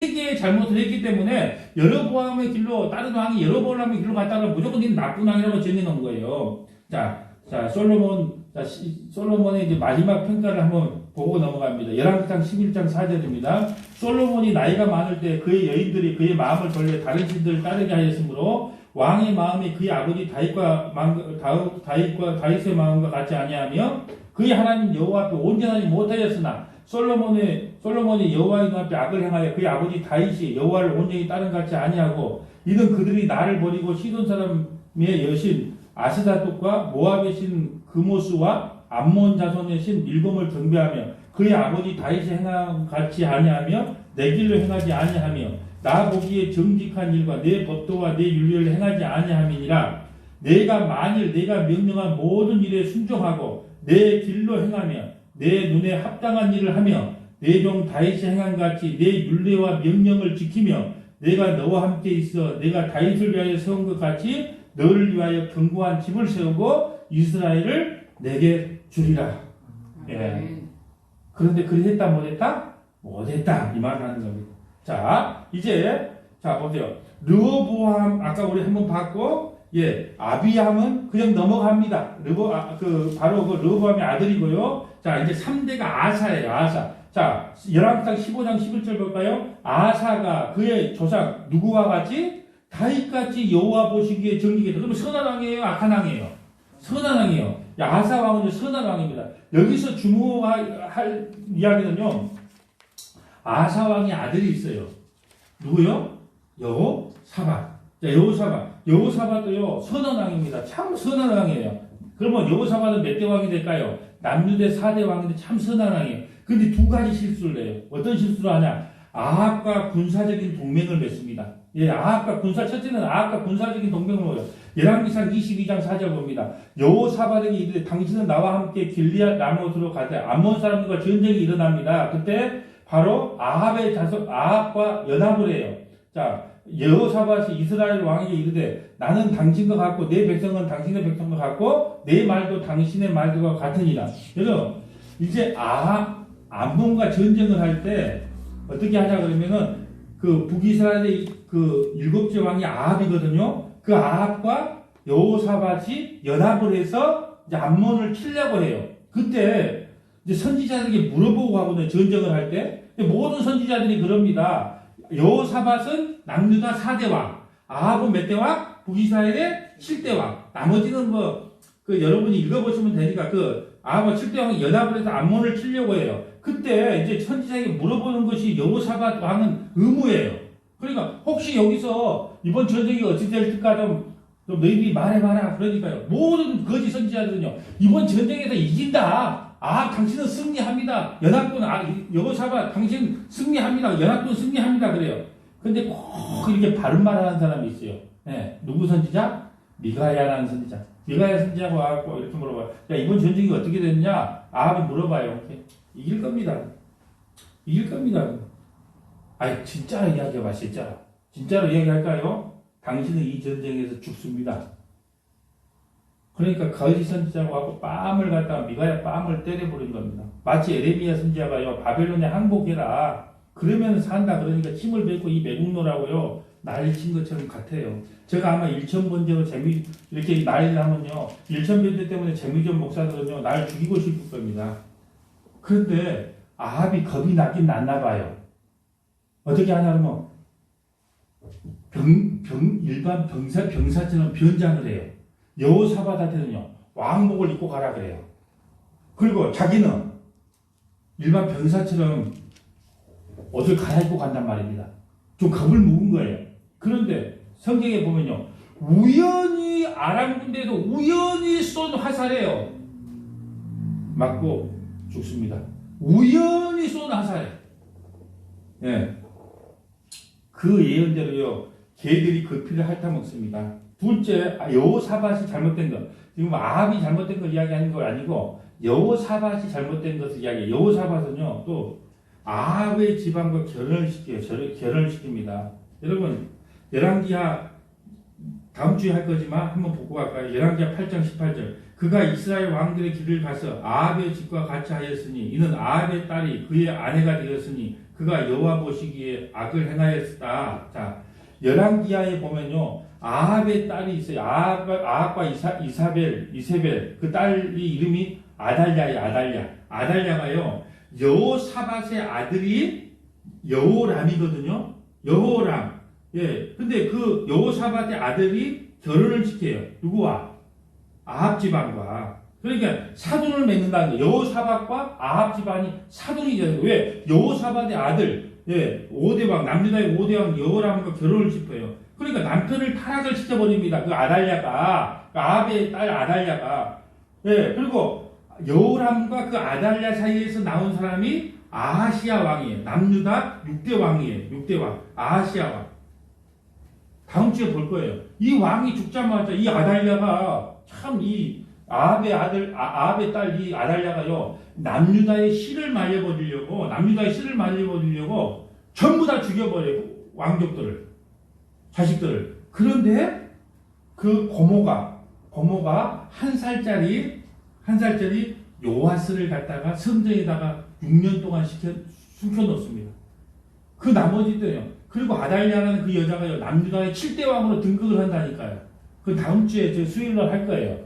개의 잘못을 했기 때문에 여로보암의 길로 다른 왕이 여로보암의 길로 갔다가 무조건 이는 나쁜 왕이라고 정해놓은 거예요. 자, 솔로몬의 이제 마지막 평가를 한번 보고 넘어갑니다. 열왕기상 11장 4절입니다. 솔로몬이 나이가 많을 때 그의 여인들이 그의 마음을 돌려 다른 신들을 따르게 하였으므로 왕의 마음이 그의 아버지 다윗의 마음과 같지 아니하며 그의 하나님 여호와 앞에 온전하지 못하였으나 솔로몬이 여호와의 눈앞에 악을 행하여 그의 아버지 다윗이 여호와를 온전히 따른 같이 아니하고 이는 그들이 나를 버리고 시돈 사람의 여신 아스다롯과 모압의 신 그모스와 암몬 자손의 신 밀곰을 경배하며 그의 아버지 다윗이 행한 같이 아니하며 내 길로 행하지 아니하며 나 보기에 정직한 일과 내 법도와 내 윤리를 행하지 아니함이니라. 만일 내가 명령한 모든 일에 순종하고 내 길로 행하며 내 눈에 합당한 일을 하며 내 종 다윗이 행한 같이 내 윤례와 명령을 지키며 내가 너와 함께 있어 내가 다윗을 위하여 세운 것 같이 너를 위하여 견고한 집을 세우고 이스라엘을 내게 주리라. 예. 그런데 그랬다 못했다? 못했다. 이 말을 하는 겁니다. 자, 이제 보세요. 르호보암 아까 우리 한번 봤고, 예, 아비암은 그냥 넘어갑니다. 바로 그 르호보암의 아들이고요. 자, 이제 3대가 아사예요. 아사. 자, 열왕기상 15장 11절 볼까요? 아사가 그의 조상 누구와 같이 다윗같이 여호와 보시기에 정직했다. 그러면 선한 왕이에요, 악한 왕이에요? 선한 왕이에요. 아사 왕은 선한 왕입니다. 여기서 주목할 이야기는요. 아사 왕의 아들이 있어요. 누구요? 여호사밧. 자, 여호사밧도요 선한 왕입니다. 참 선한 왕이에요. 그러면 여호사밧은 몇 대 왕이 될까요? 남유대 4대 왕인데 참 선한 왕이에요. 근데 두 가지 실수를 해요. 어떤 실수를 하냐? 아합과 군사적인 동맹을 맺습니다. 예, 첫째는 아합과 군사적인 동맹을 맺어요. 열왕기상 22장 4절 봅니다. 여호사밧에게 이르되 당신은 나와 함께 길리앗 라못으로 가되 암몬 사람들과 전쟁이 일어납니다. 그때 바로 아합과 연합을 해요. 자, 여호사밧이 이스라엘 왕에게 이르되 나는 당신과 같고 내 백성은 당신의 백성과 같고 내 말도 당신의 말들과 같으니라. 여러분, 이제 암몬과 전쟁을 할 때 어떻게 하냐 그러면은 그 북이스라엘의 그 7째 왕이 아합이거든요. 그 아합과 여호사밧이 연합을 해서 이제 암몬을 치려고 해요. 그때 이제 선지자들에게 물어보고 하거든요. 전쟁을 할 때. 모든 선지자들이 그럽니다. 여호사밧은 남유다 4대 왕, 아합은 몇 대 왕? 북이스라엘의 7대 왕. 나머지는 여러분이 읽어보시면 되니까 아합과 7대 왕이 연합을 해서 암몬을 치려고 해요. 그때 이제 선지자에게 물어보는 것이 여호사밧 왕은 의무예요. 그러니까 혹시 여기서 이번 전쟁이 어찌 될까 좀 너희들이 말해봐라. 그러니까요. 모든 거짓 선지자들은요. 이번 전쟁에서 이긴다. 당신은 승리합니다. 여호사밧 당신 승리합니다. 연합군 승리합니다. 그래요. 근데 꼭 이렇게 바른 말을 하는 사람이 있어요. 네. 누구 선지자? 미가야라는 선지자. 미가야 선지자가 와갖고 이렇게 물어봐요. 야, 이번 전쟁이 어떻게 됐냐? 아합이 물어봐요. 이렇게. 이길 겁니다. 이길 겁니다. 진짜로 이야기해봐, 진짜로. 진짜로 이야기할까요? 당신은 이 전쟁에서 죽습니다. 그러니까 거짓 선지자고 하고 뺨을 갖다가 미가야 뺨을 때려버린 겁니다. 마치 에레미야 선지자가요, 바벨론에 항복해라. 그러면 산다. 그러니까 침을 뱉고 이 매국노라고요, 난리 친 것처럼 같아요. 제가 아마 일천번제로 이렇게 난리를 하면요, 일천번제 때문에 재미전 목사들은요, 날 죽이고 싶을 겁니다. 그런데 아합이 겁이 나긴 났나 봐요. 어떻게 하냐면, 일반 병사처럼 변장을 해요. 여호사밧한테는요, 왕복을 입고 가라 그래요. 그리고 자기는 일반 병사처럼 옷을 갈아입고 간단 말입니다. 좀 겁을 먹은 거예요. 그런데 성경에 보면요, 우연히 아람 군대에도 우연히 쏜 화살이에요. 맞고 죽습니다. 우연히 쏜 화살. 예. 그 예언대로요, 개들이 그 피를 핥아먹습니다. 둘째, 여호사밧이 잘못된 것. 지금 아합이 잘못된 걸 이야기하는 거 아니고 여호사밧이 잘못된 것을 이야기해요. 여호사밧은요, 또 아합의 집안과 결혼을 시킵니다. 여러분, 열왕기하 다음 주에 할 거지만 한번 보고 갈까요? 열왕기하 8장 18절. 그가 이스라엘 왕들의 길을 가서 아합의 집과 같이 하였으니 이는 아합의 딸이 그의 아내가 되었으니 그가 여호와 보시기에 악을 행하였다. 자, 열왕기하에 보면요, 아합의 딸이 있어요. 아합과 이세벨, 그 딸이 이름이 아달랴예요. 아달랴가요, 여호사밧의 아들이 여호람이거든요. 여호람. 예. 근데 그 여호사밧의 아들이 결혼을 시켜요. 누구와? 아합 집안과. 그러니까 사돈을 맺는다는 거예요. 여호사밧과 아합 집안이 사돈이 되는 거예요. 왜? 여호사밧의 아들, 예, 5대왕, 남유다의 5대왕 여호람과 결혼을 시켜요. 그러니까 남편을 타락을 시켜버립니다. 그 아달랴가, 그 아합의 딸 아달랴가. 예, 그리고 여호람과 그 아달랴 사이에서 나온 사람이 아하시아 왕이에요. 남유다 6대 왕이에요. 6대 왕. 아하시아 왕. 다음 주에 볼 거예요. 이 왕이 죽자마자 이 아달랴가 참 이 아합의 아들, 아합의 딸 이 아달랴가요, 남유다의 씨를 말려버리려고 전부 다 죽여버려요. 왕족들을, 자식들을. 그런데 그 고모가 한 살짜리 요아스를 갖다가 성전에다가 6년 동안 숨겨놓습니다. 그 나머지 때요. 그리고 아달랴라는 그 여자가요, 남유다의 7대 왕으로 등극을 한다니까요. 그 다음 주에 저 수요일날 할 거예요.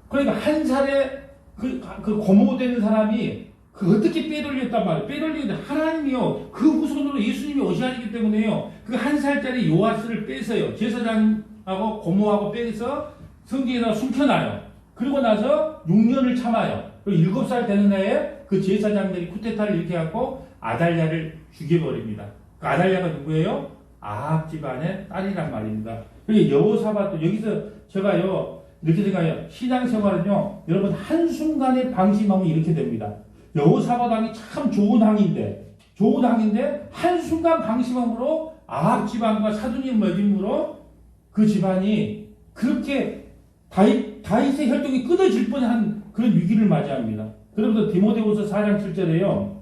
그러니까 한 살에 그 고모되는 사람이 그 어떻게 빼돌렸단 말이에요. 빼돌리는데 하나님이요, 그 후손으로 예수님이 오셔야하기 때문에요, 그 한 살짜리 요아스를 빼서요, 제사장하고 고모하고 빼서 성전에다 숨겨놔요. 그리고 나서 6년을 참아요. 그리고 7살 되는 해에 그 제사장들이 쿠데타를 일으켜갖고 아달랴를 죽여버립니다. 그 아달랴가 누구예요? 아합 집안의 딸이란 말입니다. 그리고 여호사밧도 여기서 제가요, 이렇게 생각해요. 신앙생활은요, 여러분 한순간에 방심하면 이렇게 됩니다. 여호사밧 왕이 참 좋은 왕인데 한순간 방심함으로 아합 집안과 사돈이 맺음으로 그 집안이 그렇게 다윗의 혈통이 끊어질 뻔한 그런 위기를 맞이합니다. 그러면서 디모데후서 4장 7절에요,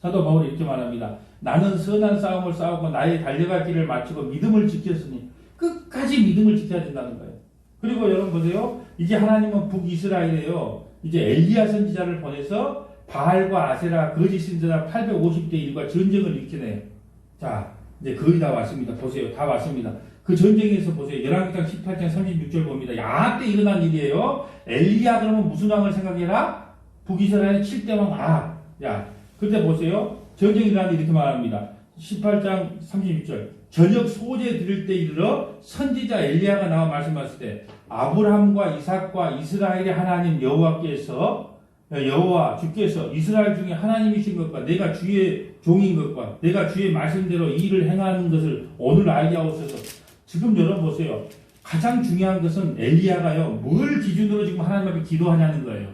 사도 바울이 이렇게 말합니다. 나는 선한 싸움을 싸우고 나의 달려갈 길을 마치고 믿음을 지켰으니, 끝까지 믿음을 지켜야 된다는 거예요. 그리고 여러분 보세요. 이제 하나님은 북이스라엘에요, 이제 엘리야 선지자를 보내서 바알과 아세라 거짓 신전자 850대 1과 전쟁을 일으키네요. 자, 이제 거의 다 왔습니다. 보세요. 다 왔습니다. 그 전쟁에서 보세요. 열왕기상 18장 36절 봅니다. 야합 때 일어난 일이에요. 엘리야 그러면 무슨 왕을 생각해라? 북이스라엘의 7대 왕 아합. 야, 그때 보세요. 전쟁이 일어나는 이렇게 말합니다. 18장 36절. 저녁 소재 드릴 때 이르러 선지자 엘리야가 나와 말씀하실 때 아브라함과 이삭과 이스라엘의 하나님 여호와께서 주께서 이스라엘 중에 하나님이신 것과 내가 주의 종인 것과 내가 주의 말씀대로 이 일을 행하는 것을 오늘 알게 하옵소서. 지금 여러분 보세요. 가장 중요한 것은 엘리야가요, 뭘 기준으로 지금 하나님 앞에 기도하냐는 거예요.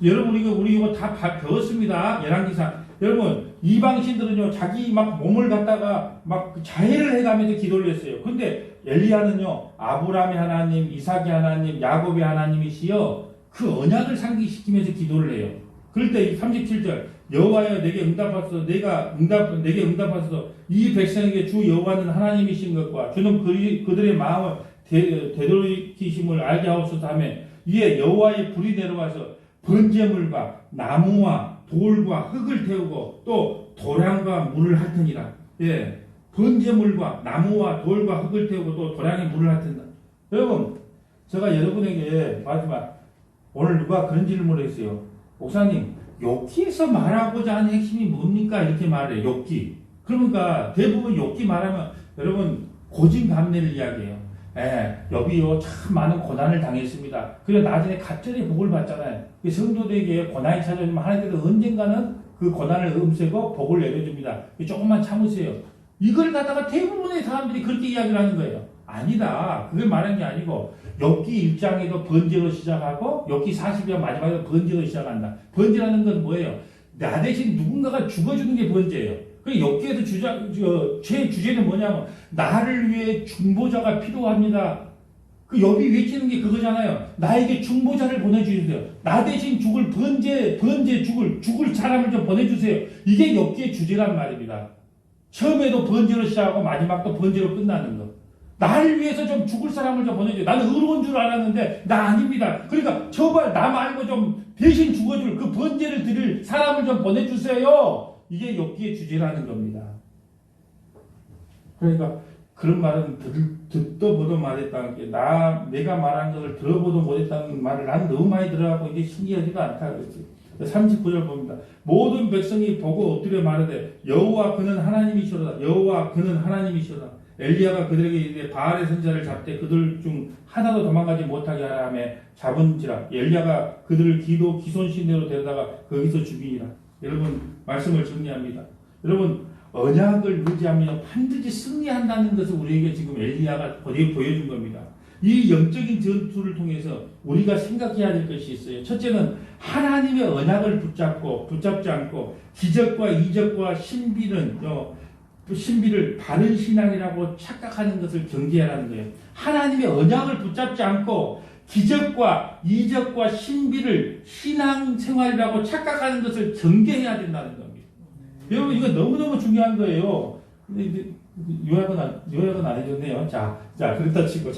여러분 우리 이거 다 배웠습니다. 열왕기상. 여러분 이방신들은요, 자기 막 몸을 갖다가 막 자해를 해가면서 기도를 했어요. 근데 엘리야는요, 아브라함의 하나님, 이삭의 하나님, 야곱의 하나님이시여 그 언약을 상기시키면서 기도를 해요. 그럴 때 37절 여호와여 내게 응답하소서. 내게 응답하소서. 이 백성에게 주 여호와는 하나님이신 것과 주는 그들의 마음을 되돌이키심을 알게 하옵소서 하며 이에 여호와의 불이 내려와서 번제물과 나무와 돌과 흙을 태우고 또 도량과 물을 핥으니라. 예, 번제물과 나무와 돌과 흙을 태우고 또 도량에 물을 핥는다. 여러분, 제가 여러분에게 마지막 오늘 누가 그런 질문을 했어요. 목사님, 욥기에서 말하고자 하는 핵심이 뭡니까? 이렇게 말해요. 욥기. 그러니까 대부분 욥기 말하면 여러분 고진감래를 이야기해요. 예, 욥이요 참 많은 고난을 당했습니다. 그리고 나중에 갑절의 복을 받잖아요. 성도들에게 고난이 찾아오면 하나님께서 언젠가는 그 고난을 없애고 복을 내려줍니다. 조금만 참으세요. 이걸 갖다가 대부분의 사람들이 그렇게 이야기를 하는 거예요. 아니다. 그걸 말하는 게 아니고 욥기 1장에도 번제로 시작하고 욥기 40장 마지막에 번제로 시작한다. 번제라는 건 뭐예요? 나 대신 누군가가 죽어주는 게 번제예요. 그 욥기에서 제 주제는 뭐냐면 나를 위해 중보자가 필요합니다. 그 욥이 외치는 게 그거잖아요. 나에게 중보자를 보내주세요. 나 대신 죽을 죽을 사람을 좀 보내주세요. 이게 욥기의 주제란 말입니다. 처음에도 번제로 시작하고 마지막도 번제로 끝나는 거. 나를 위해서 좀 죽을 사람을 좀 보내줘요. 나는 의로운 줄 알았는데 나 아닙니다. 그러니까 저발 나 말고 좀 대신 죽어줄 그 번제를 드릴 사람을 좀 보내주세요. 이게 욥기의 주제라는 겁니다. 그러니까 그런 말은 듣도 보도 못했다는 게 내가 말한 것을 들어보도 못했다는 말을 나는 너무 많이 들어가고 이게 신기하지가 않다 그랬지. 39절 봅니다. 모든 백성이 보고 엎드려 말하되 여호와 그는 하나님이시로다. 여호와 그는 하나님이시로다. 엘리야가 그들에게 이르되 바알의 선자를 잡되 그들 중 하나도 도망가지 못하게 하라 하며 잡은지라. 엘리야가 그들을 기손신대로 데려다가 거기서 죽이니라. 여러분 말씀을 정리합니다. 여러분 언약을 유지하면 반드시 승리한다는 것을 우리에게 지금 엘리야가 보여준 겁니다. 이 영적인 전투를 통해서 우리가 생각해야 될 것이 있어요. 첫째는 하나님의 언약을 붙잡지 않고 기적과 이적과 신비를 바른 신앙이라고 착각하는 것을 경계하라는 거예요. 하나님의 언약을 붙잡지 않고 기적과 이적과 신비를 신앙생활이라고 착각하는 것을 경계해야 된다는 겁니다. 여러분 이거 너무너무 중요한 거예요. 근데 요약은 안 해줬네요. 자 그렇다 치고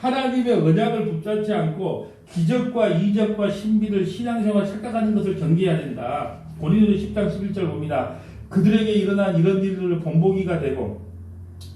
하나님의 언약을 붙잡지 않고 기적과 이적과 신비를 신앙생활 착각하는 것을 경계해야 된다. 고린도서 10장 11절 봅니다. 그들에게 일어난 이런 일들을 본보기가 되고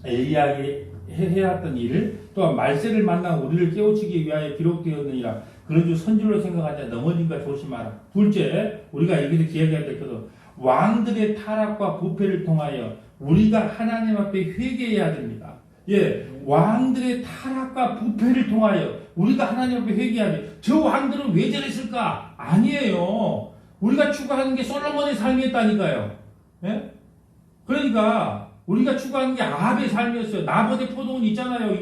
엘리야에게 해왔던 일 또한 말세를 만나 우리를 깨우치기 위하여 기록되었느니라. 그런 줄 선질로 생각하자 넘어진가 조심하라. 둘째 우리가 여기서 기억해야 될 것은 왕들의 타락과 부패를 통하여 우리가 하나님 앞에 회개해야 됩니다. 예, 왕들의 타락과 부패를 통하여 우리가 하나님 앞에 회개해야 돼. 저 왕들은 왜 저랬을까? 아니에요. 우리가 추구하는 게 솔로몬의 삶이었다니까요. 예? 그러니까 우리가 추구하는 게 아합의 삶이었어요. 나봇의 포도원 있잖아요.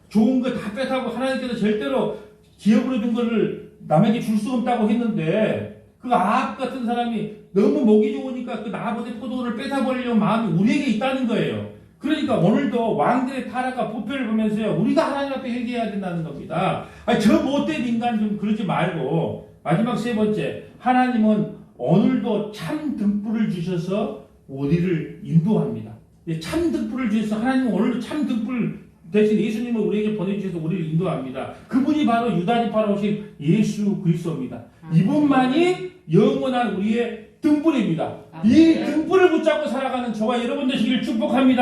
좋은 거 다 뺏하고 하나님께서 절대로 기업으로 준 거를 남에게 줄 수 없다고 했는데 그 아합 같은 사람이 너무 목이 좋으니까 그 나봇의 포도원을 뺏어버리려는 마음이 우리에게 있다는 거예요. 그러니까 오늘도 왕들의 타락과 부패를 보면서요. 우리가 하나님 앞에 회개해야 된다는 겁니다. 저 못된 인간 좀 그러지 말고 마지막 세 번째 하나님은 오늘도 참 등불을 주셔서 우리를 인도합니다. 참 등불을 주셔서 하나님은 오늘도 참 등불 대신 예수님을 우리에게 보내주셔서 우리를 인도합니다. 그분이 바로 유다지파로 오신 예수 그리스도입니다. 이분만이 영원한 우리의 등불입니다. 이 등불을 붙잡고 살아가는 저와 여러분 되시기를 축복합니다.